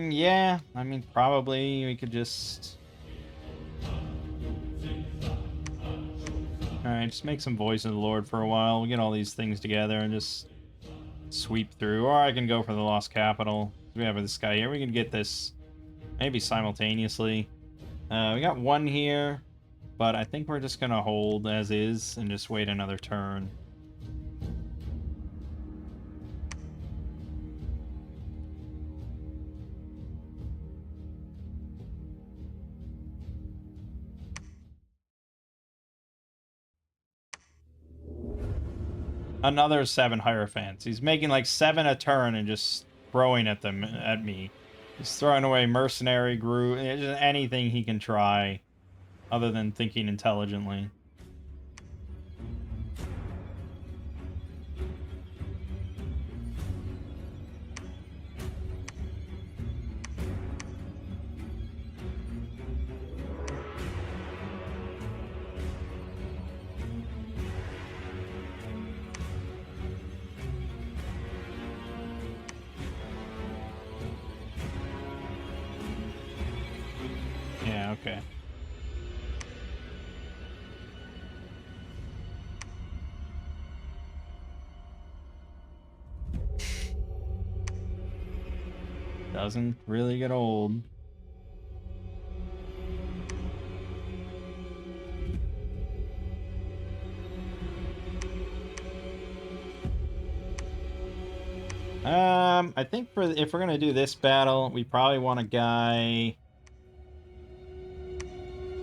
Yeah, I mean, probably we could just... Alright, just make some Voice of the Lord for a while. We'll get all these things together and just sweep through. Or I can go for the Lost Capital. We have this guy here. We can get this maybe simultaneously. We got one here, but I think we're just going to hold as is and just wait another turn. Another 7 Hierophants. He's making like 7 a turn and just throwing at them at me. He's throwing away mercenary group, just anything he can try other than thinking intelligently. Okay. Doesn't really get old. I think if we're gonna do this battle, we probably want a guy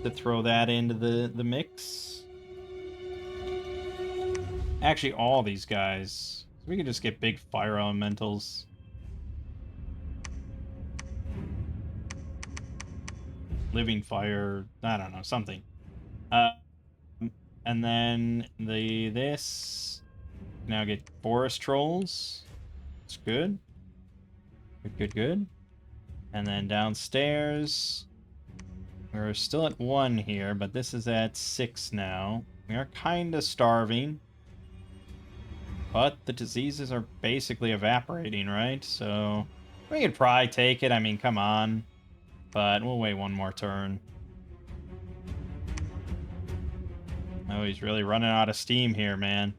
to throw that into the mix. Actually, all these guys. We can just get big fire elementals. Living fire, I don't know, something. And then this now get forest trolls. It's good. Good. And then downstairs, we're still at 1 here, but this is at 6 now. We are kind of starving. But the diseases are basically evaporating, right? So we could probably take it. I mean, come on. But we'll wait 1 more turn. Oh, he's really running out of steam here, man.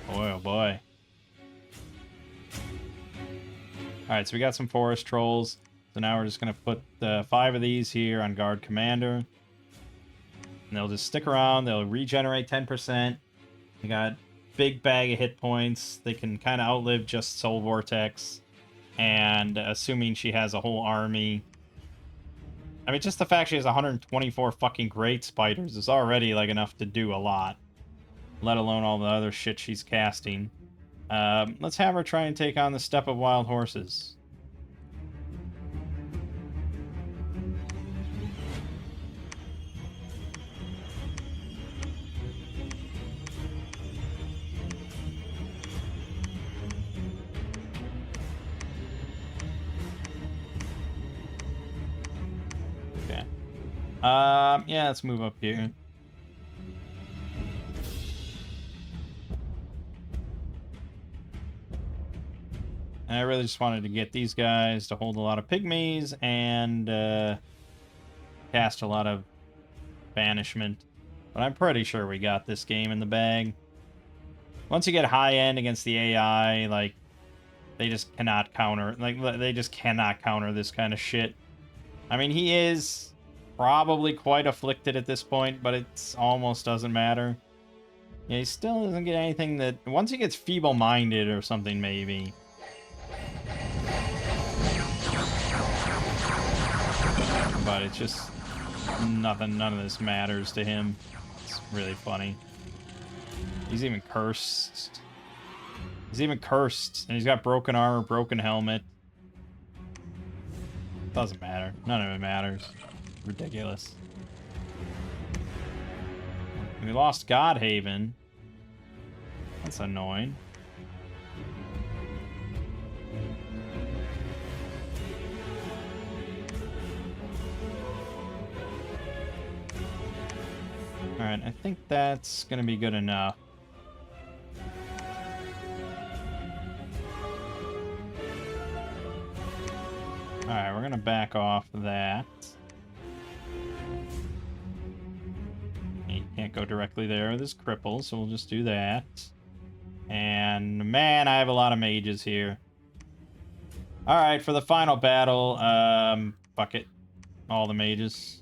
Boy, oh boy. Alright, so we got some forest trolls. So now we're just going to put 5 of these here on guard commander. And they'll just stick around. They'll regenerate 10%. They got big bag of hit points. They can kind of outlive just Soul Vortex. And assuming she has a whole army. I mean, just the fact she has 124 fucking great spiders is already, like, enough to do a lot. Let alone all the other shit she's casting. Let's have her try and take on the Steppe of Wild Horses. Okay. Yeah, let's move up here. And I really just wanted to get these guys to hold a lot of pygmies and cast a lot of banishment. But I'm pretty sure we got this game in the bag. Once you get high end against the AI, like, they just cannot counter. Like, they just cannot counter this kind of shit. I mean, he is probably quite afflicted at this point, but it almost doesn't matter. Yeah, he still doesn't get anything that... Once he gets feeble-minded or something, maybe... But it's just nothing. None of this matters to him. It's really funny. He's even cursed. He's even cursed, and he's got broken armor, broken helmet. Doesn't matter. None of it matters. Ridiculous. We lost Godhaven. That's annoying. Alright, I think that's gonna be good enough. Alright, we're gonna back off that. You can't go directly there with his cripple, so we'll just do that. And man, I have a lot of mages here. Alright, for the final battle, fuck it. All the mages.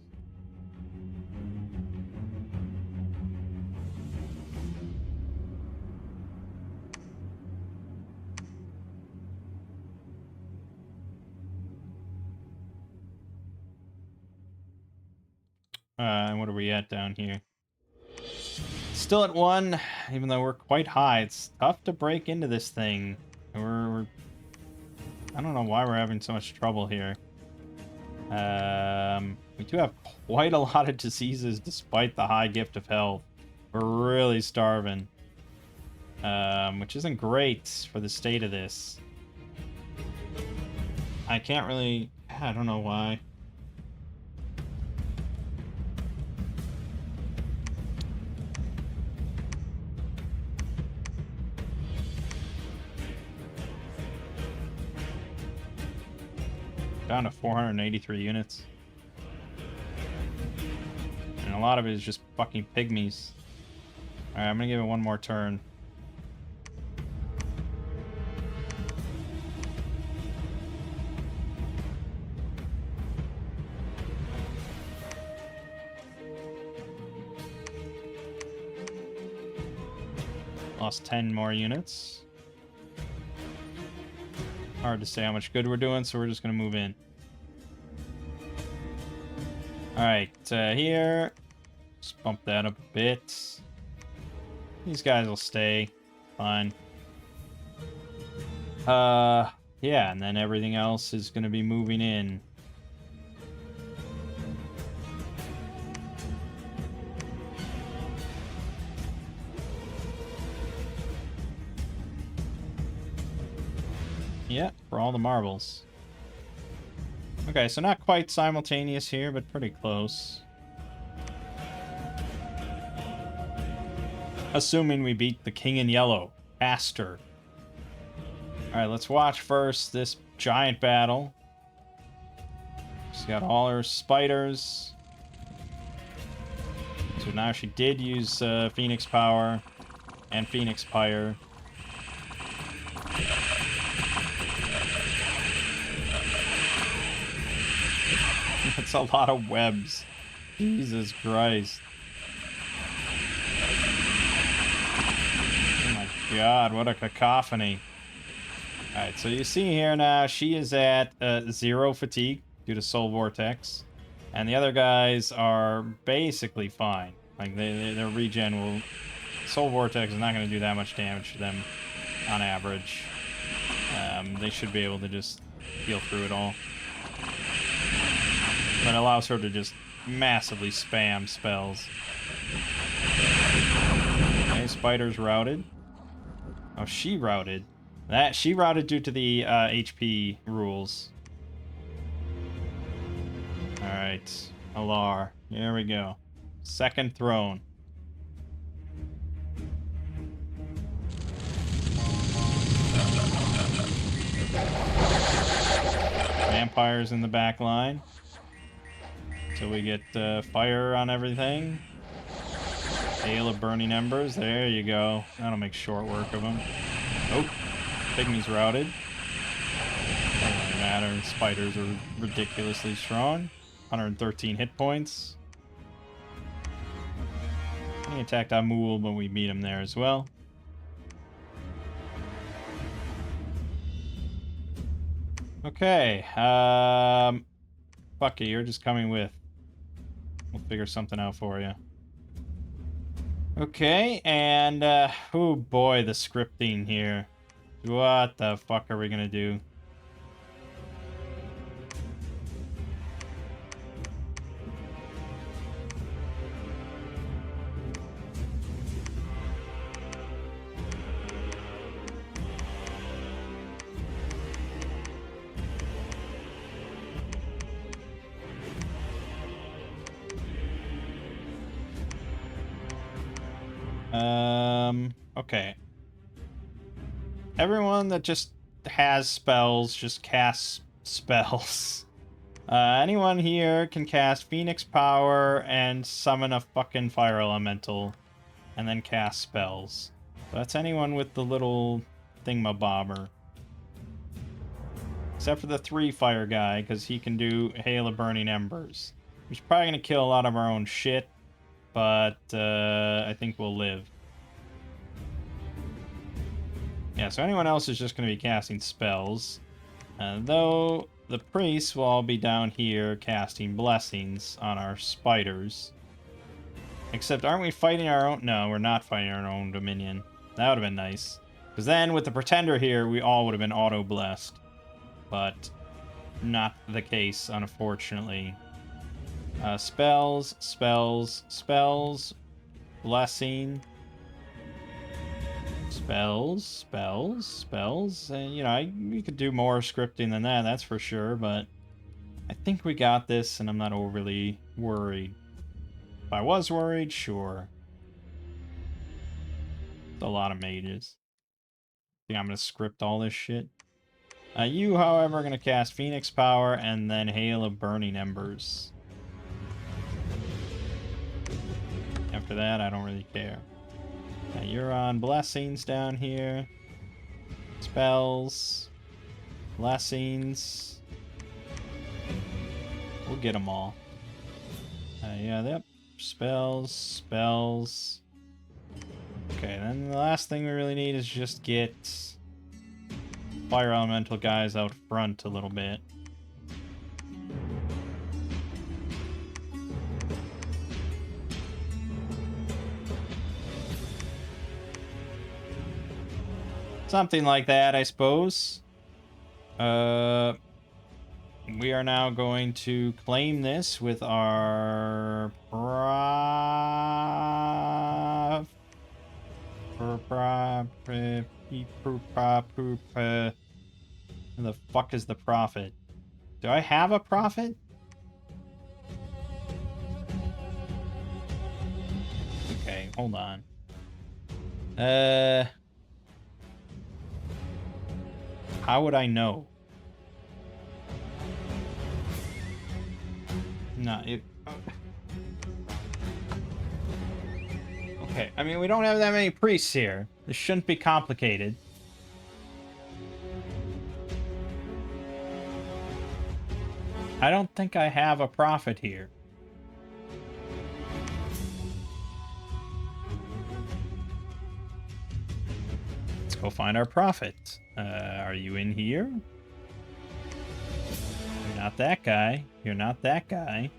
What are we at down here? Still at 1, even though we're quite high. It's tough to break into this thing. We're I don't know why we're having so much trouble here. We do have quite a lot of diseases despite the high gift of health. We're really starving. Which isn't great for the state of this. I can't really... I don't know why. Down to 483 units. a lot of it is just fucking pygmies. Alright, I'm gonna give it one more turn. Lost 10 more units. Hard to say how much good we're doing, so we're just gonna move in. Alright, here. Just bump that up a bit. These guys will stay. Fine. Yeah, and then everything else is gonna be moving in. Yeah, for all the marbles. Okay, so not quite simultaneous here, but pretty close. Assuming we beat the King in Yellow. Aster. Alright, let's watch first this giant battle. She's got all her spiders. So now she did use Phoenix Power and Phoenix Pyre. That's a lot of webs. Jesus Christ. Oh my god, what a cacophony. Alright, so you see here now, she is at 0 fatigue due to Soul Vortex. And the other guys are basically fine. Like, their regen will... Soul Vortex is not going to do that much damage to them on average. They should be able to just heal through it all. But it allows her to just massively spam spells. Okay, Spider's routed. Oh, she routed. She routed due to the HP rules. Alright. Alar. Here we go. Second throne. Vampires in the back line. So we get fire on everything. Hail of burning embers. There you go. That'll make short work of them. Oh, pygmies routed. Doesn't really matter. Spiders are ridiculously strong. 113 hit points. He attacked Amul, but we beat him there as well. Okay. Fuck it, you're just coming with. We'll figure something out for you. Okay, and, oh boy, the scripting here. What the fuck are we gonna do? Okay. Everyone that just has spells just casts spells. Anyone here can cast Phoenix Power and summon a fucking fire elemental and then cast spells. So that's anyone with the little thingamabobber. Except for the 3 fire guy, because he can do Hail of Burning Embers. He's probably going to kill a lot of our own shit, but I think we'll live. Yeah, so anyone else is just going to be casting spells. Though the priests will all be down here casting blessings on our spiders. Except, aren't we fighting our own? No, we're not fighting our own dominion. That would have been nice. Because then with the pretender here, we all would have been auto-blessed. But not the case, unfortunately. Spells, spells, spells. Blessing. Spells, spells, spells. And, you know, we could do more scripting than that, that's for sure. But I think we got this, and I'm not overly worried. If I was worried, sure. It's a lot of mages. I think I'm going to script all this shit. You, however, are going to cast Phoenix Power and then Hail of Burning Embers. that. I don't really care. Now you're on blessings down here. Spells. Blessings. We'll get them all. Yeah, yep. Spells. Spells. Okay, then the last thing we really need is just get fire elemental guys out front a little bit. Something like that, I suppose. We are now going to claim this with our the fuck is the profit? Do I have a profit? Okay, hold on. How would I know? No, it... Okay, I mean, we don't have that many priests here. This shouldn't be complicated. I don't think I have a prophet here. Let's go find our prophet. Are you in here? You're not that guy. You're not that guy.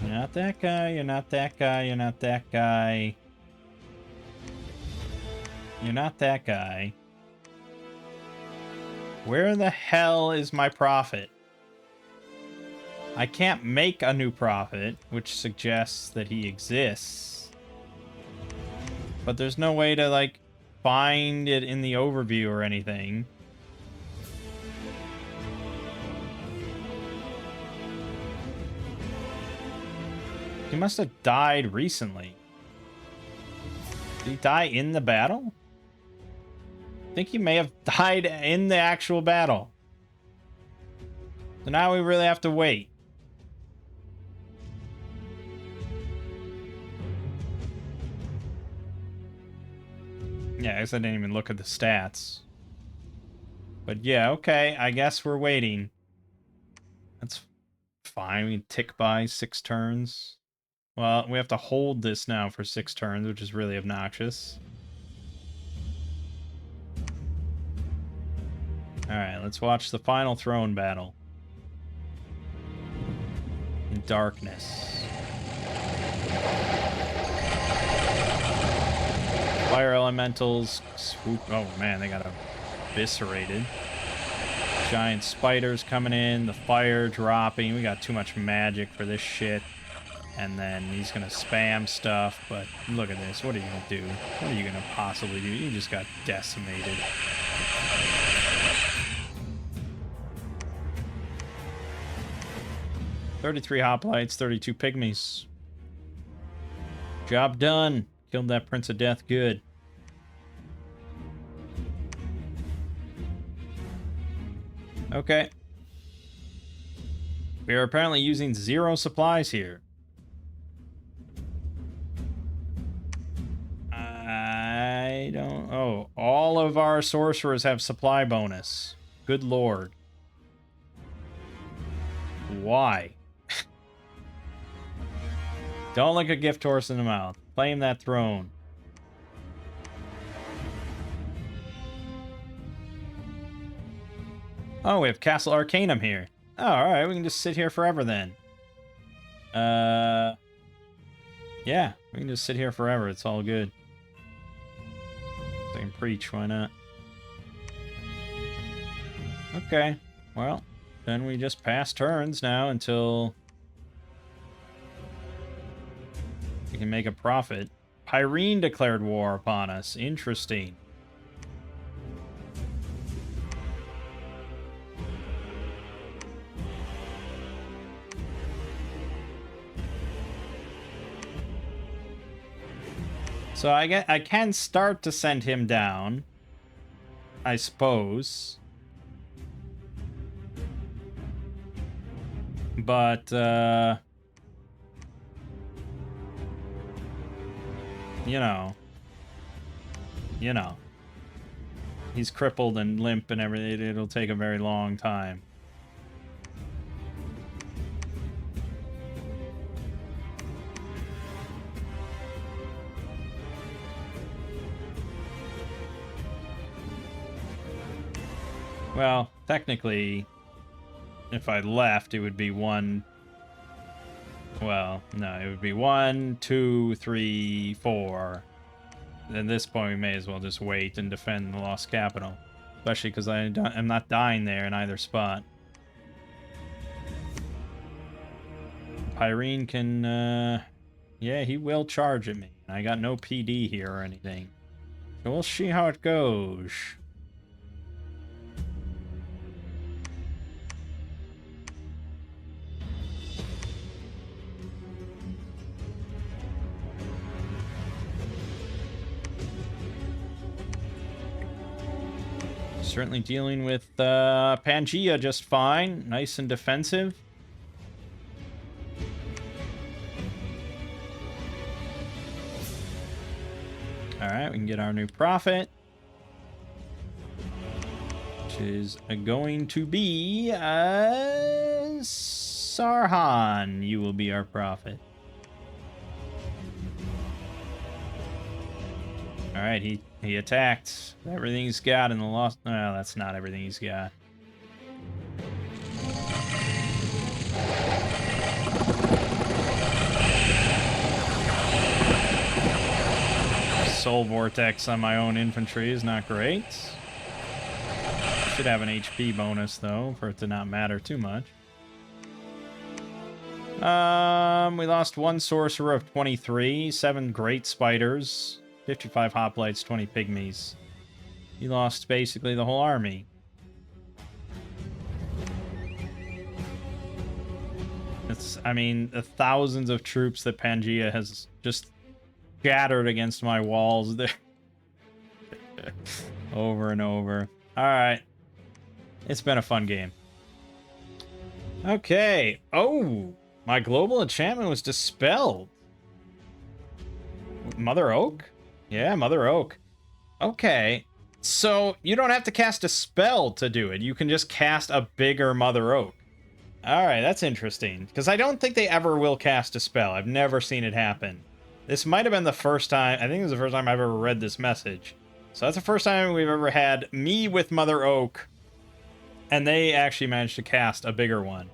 You're not that guy. You're not that guy. You're not that guy. You're not that guy. Where the hell is my prophet? I can't make a new prophet, which suggests that he exists. But there's no way to, like, find it in the overview or anything. He must have died recently. Did he die in the battle? I think he may have died in the actual battle. So now we really have to wait. Yeah, I guess I didn't even look at the stats. But yeah, okay, I guess we're waiting. That's fine. We can tick by 6 turns. Well, we have to hold this now for 6 turns, which is really obnoxious. Alright, let's watch the final throne battle. In darkness. Fire elementals swoop. Oh man, they got eviscerated. Giant spiders coming in, the fire dropping. We got too much magic for this shit. And then he's gonna spam stuff, but look at this. What are you gonna do? What are you gonna possibly do? You just got decimated. "33 hoplites, 32 pygmies. Job done. Killed that Prince of Death good." Okay. We are apparently using 0 supplies here. I don't... Oh, all of our sorcerers have supply bonus. Good lord. Why? Don't look a gift horse in the mouth. Claim that throne. Oh, we have Castle Arcanum here. Oh, alright, we can just sit here forever then. Yeah, we can just sit here forever. It's all good. I can preach, why not? Okay, well, then we just pass turns now until we can make a profit. Pyrene declared war upon us. Interesting. So I can start to send him down, I suppose. But you know. He's crippled and limp and everything. It'll take a very long time. Well, technically, if I left, it would be 1. Well, no, it would be 1, 2, 3, 4. At this point, we may as well just wait and defend the lost capital. Especially because I'm not dying there in either spot. Pyrene can, yeah, he will charge at me. I got no PD here or anything. So we'll see how it goes. Certainly dealing with Pangea just fine. Nice and defensive. Alright, we can get our new prophet. Which is going to be Sarhan. You will be our prophet. Alright, he attacked everything he's got in the lost. Well, that's not everything he's got. Soul Vortex on my own infantry is not great. Should have an HP bonus, though, for it to not matter too much. We lost 1 sorcerer of 23, 7 great spiders, 55 hoplites, 20 pygmies. He lost basically the whole army. I mean, the thousands of troops that Pangea has just scattered against my walls there. Over and over. Alright. It's been a fun game. Okay. Oh! My global enchantment was dispelled. Mother Oak? Yeah, Mother Oak. Okay. So, you don't have to cast a spell to do it. You can just cast a bigger Mother Oak. Alright, that's interesting. Because I don't think they ever will cast a spell. I've never seen it happen. This might have been the first time... I think it was the first time I've ever read this message. So that's the first time we've ever had me with Mother Oak. And they actually managed to cast a bigger one.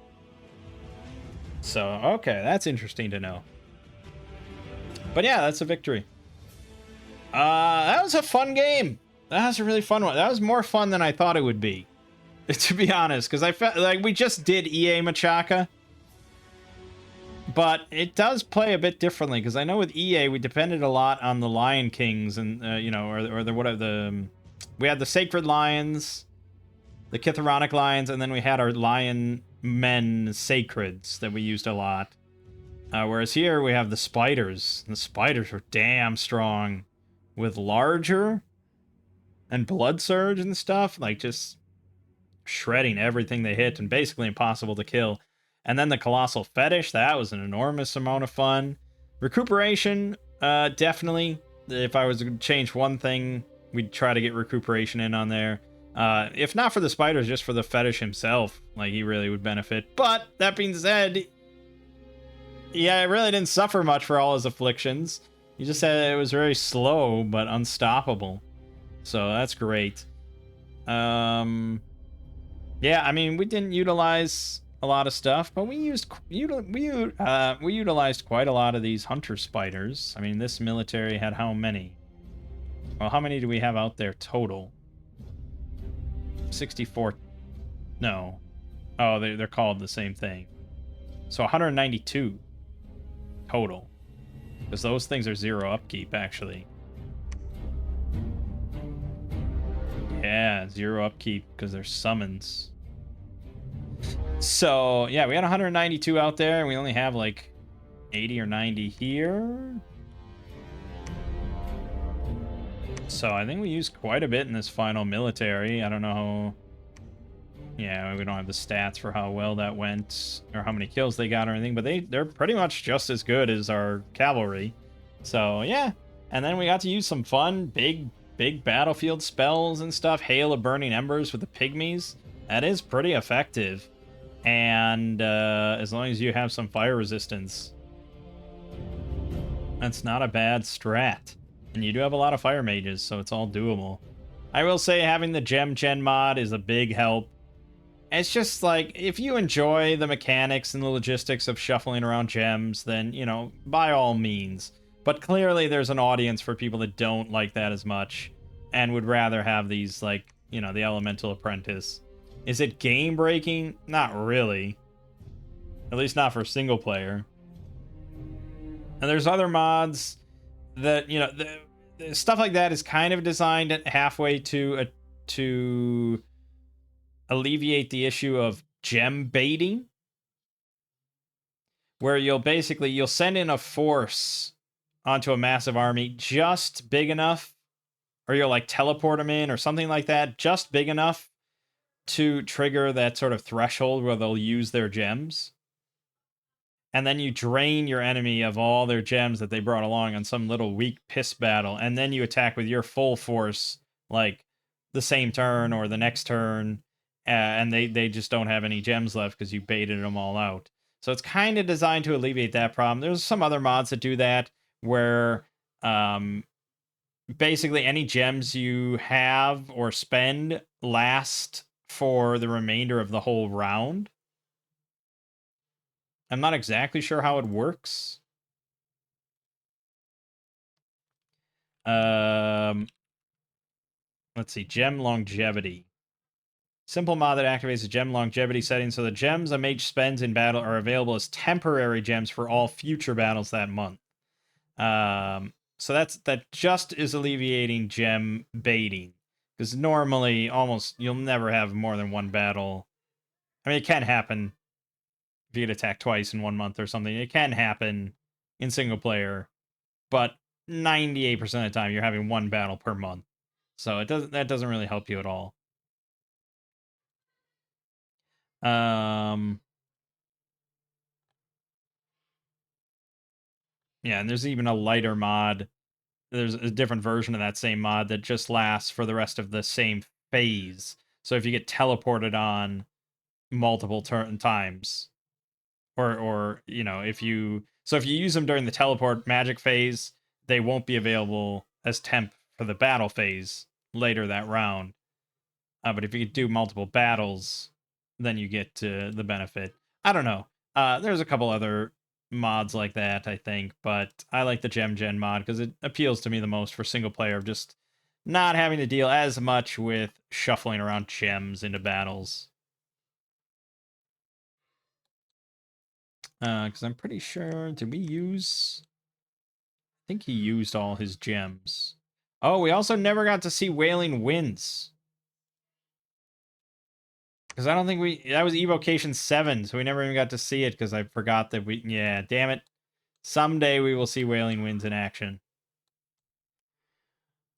So, okay, that's interesting to know. But yeah, that's a victory. That was a fun game. That was a really fun one. That was more fun than I thought it would be. To be honest, because I felt like we just did EA Machaka. But it does play a bit differently, because I know with EA we depended a lot on the Lion Kings and, you know, or the whatever the... We had the Sacred Lions, the Chithoronic Lions, and then we had our Lion Men Sacreds that we used a lot. Whereas here we have the Spiders. The Spiders were damn strong with Larger and Blood Surge and stuff. Like, just shredding everything they hit and basically impossible to kill. And then the Colossal Fetish, that was an enormous amount of fun. Recuperation, definitely. If I was to change one thing, we'd try to get Recuperation in on there. If not for the Spiders, just for the Fetish himself. Like, he really would benefit. But, that being said, yeah, I really didn't suffer much for all his afflictions. He just said it was very slow, but unstoppable. So, that's great. Yeah, I mean, we didn't utilize a lot of stuff, but we utilized quite a lot of these hunter spiders. I mean, this military had how many? Well, how many do we have out there total? 64. No. Oh, they're called the same thing. So 192 total. Because those things are 0 upkeep, actually. Yeah, 0 upkeep because they're summons. So, yeah, we had 192 out there, and we only have, like, 80 or 90 here. So, I think we used quite a bit in this final military. I don't know how... Yeah, we don't have the stats for how well that went, or how many kills they got or anything, but they're pretty much just as good as our cavalry. So, yeah. And then we got to use some fun, big battlefield spells and stuff. Hail of Burning Embers with the pygmies. That is pretty effective. And as long as you have some fire resistance, that's not a bad strat. And you do have a lot of fire mages, so it's all doable. I will say having the gem gen mod is a big help. It's just like, if you enjoy the mechanics and the logistics of shuffling around gems, then, you know, by all means. But clearly there's an audience for people that don't like that as much and would rather have these, like, you know, the Elemental Apprentice. Is it game breaking? Not really. At least not for single player. And there's other mods that, you know, the stuff like that is kind of designed halfway to alleviate the issue of gem baiting, where you'll send in a force onto a massive army just big enough, or you'll like teleport them in or something like that, just big enough to trigger that sort of threshold where they'll use their gems. And then you drain your enemy of all their gems that they brought along on some little weak piss battle, and then you attack with your full force, like the same turn or the next turn, and they just don't have any gems left because you baited them all out. So it's kind of designed to alleviate that problem. There's some other mods that do that, where basically any gems you have or spend last for the remainder of the whole round. I'm not exactly sure how it works. Let's see, gem longevity. Simple mod that activates the gem longevity setting so the gems a mage spends in battle are available as temporary gems for all future battles that month. So that just is alleviating gem baiting, because normally almost you'll never have more than one battle. I mean, it can happen if you get attacked twice in 1 month or something. It can happen in single player, but 98% of the time you're having one battle per month. So that doesn't really help you at all. Yeah, and there's even a lighter mod. There's a different version of that same mod that just lasts for the rest of the same phase. So if you get teleported on multiple times, or you know, if you use them during the teleport magic phase, they won't be available as temp for the battle phase later that round. But if you do multiple battles, then you get the benefit. I don't know. There's a couple other mods like that, I think, but I like the Gem Gen mod because it appeals to me the most for single player, of just not having to deal as much with shuffling around gems into battles. Because I'm pretty sure, did we use... I think he used all his gems. Oh, we also never got to see Wailing Winds. Because I don't think that was Evocation 7, so we never even got to see it because I forgot that yeah, damn it. Someday we will see Wailing Winds in action.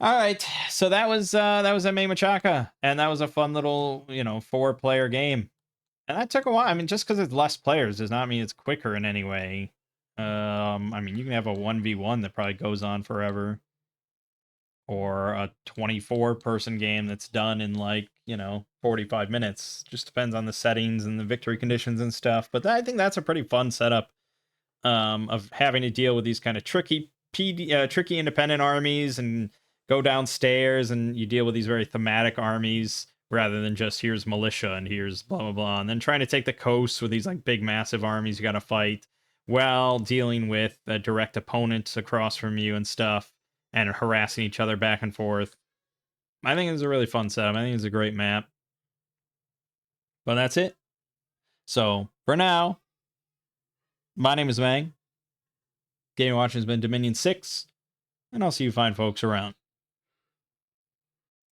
All right, so that was Mangg Machaka, and that was a fun little, 4-player game. And that took a while. I mean, just because it's less players does not mean it's quicker in any way. I mean, you can have a 1v1 that probably goes on forever, or a 24-person game that's done in, like, 45 minutes. Just depends on the settings and the victory conditions and stuff. But I think that's a pretty fun setup, of having to deal with these kind of tricky independent armies, and go downstairs and you deal with these very thematic armies rather than just here's militia and here's blah blah blah, and then trying to take the coast with these like big massive armies you got to fight while dealing with direct opponents across from you and stuff, and harassing each other back and forth. I think it's a really fun setup. I think it's a great map. But that's it. So for now, my name is Mangg. Gaming watching has been Dominion 6, and I'll see you fine folks around.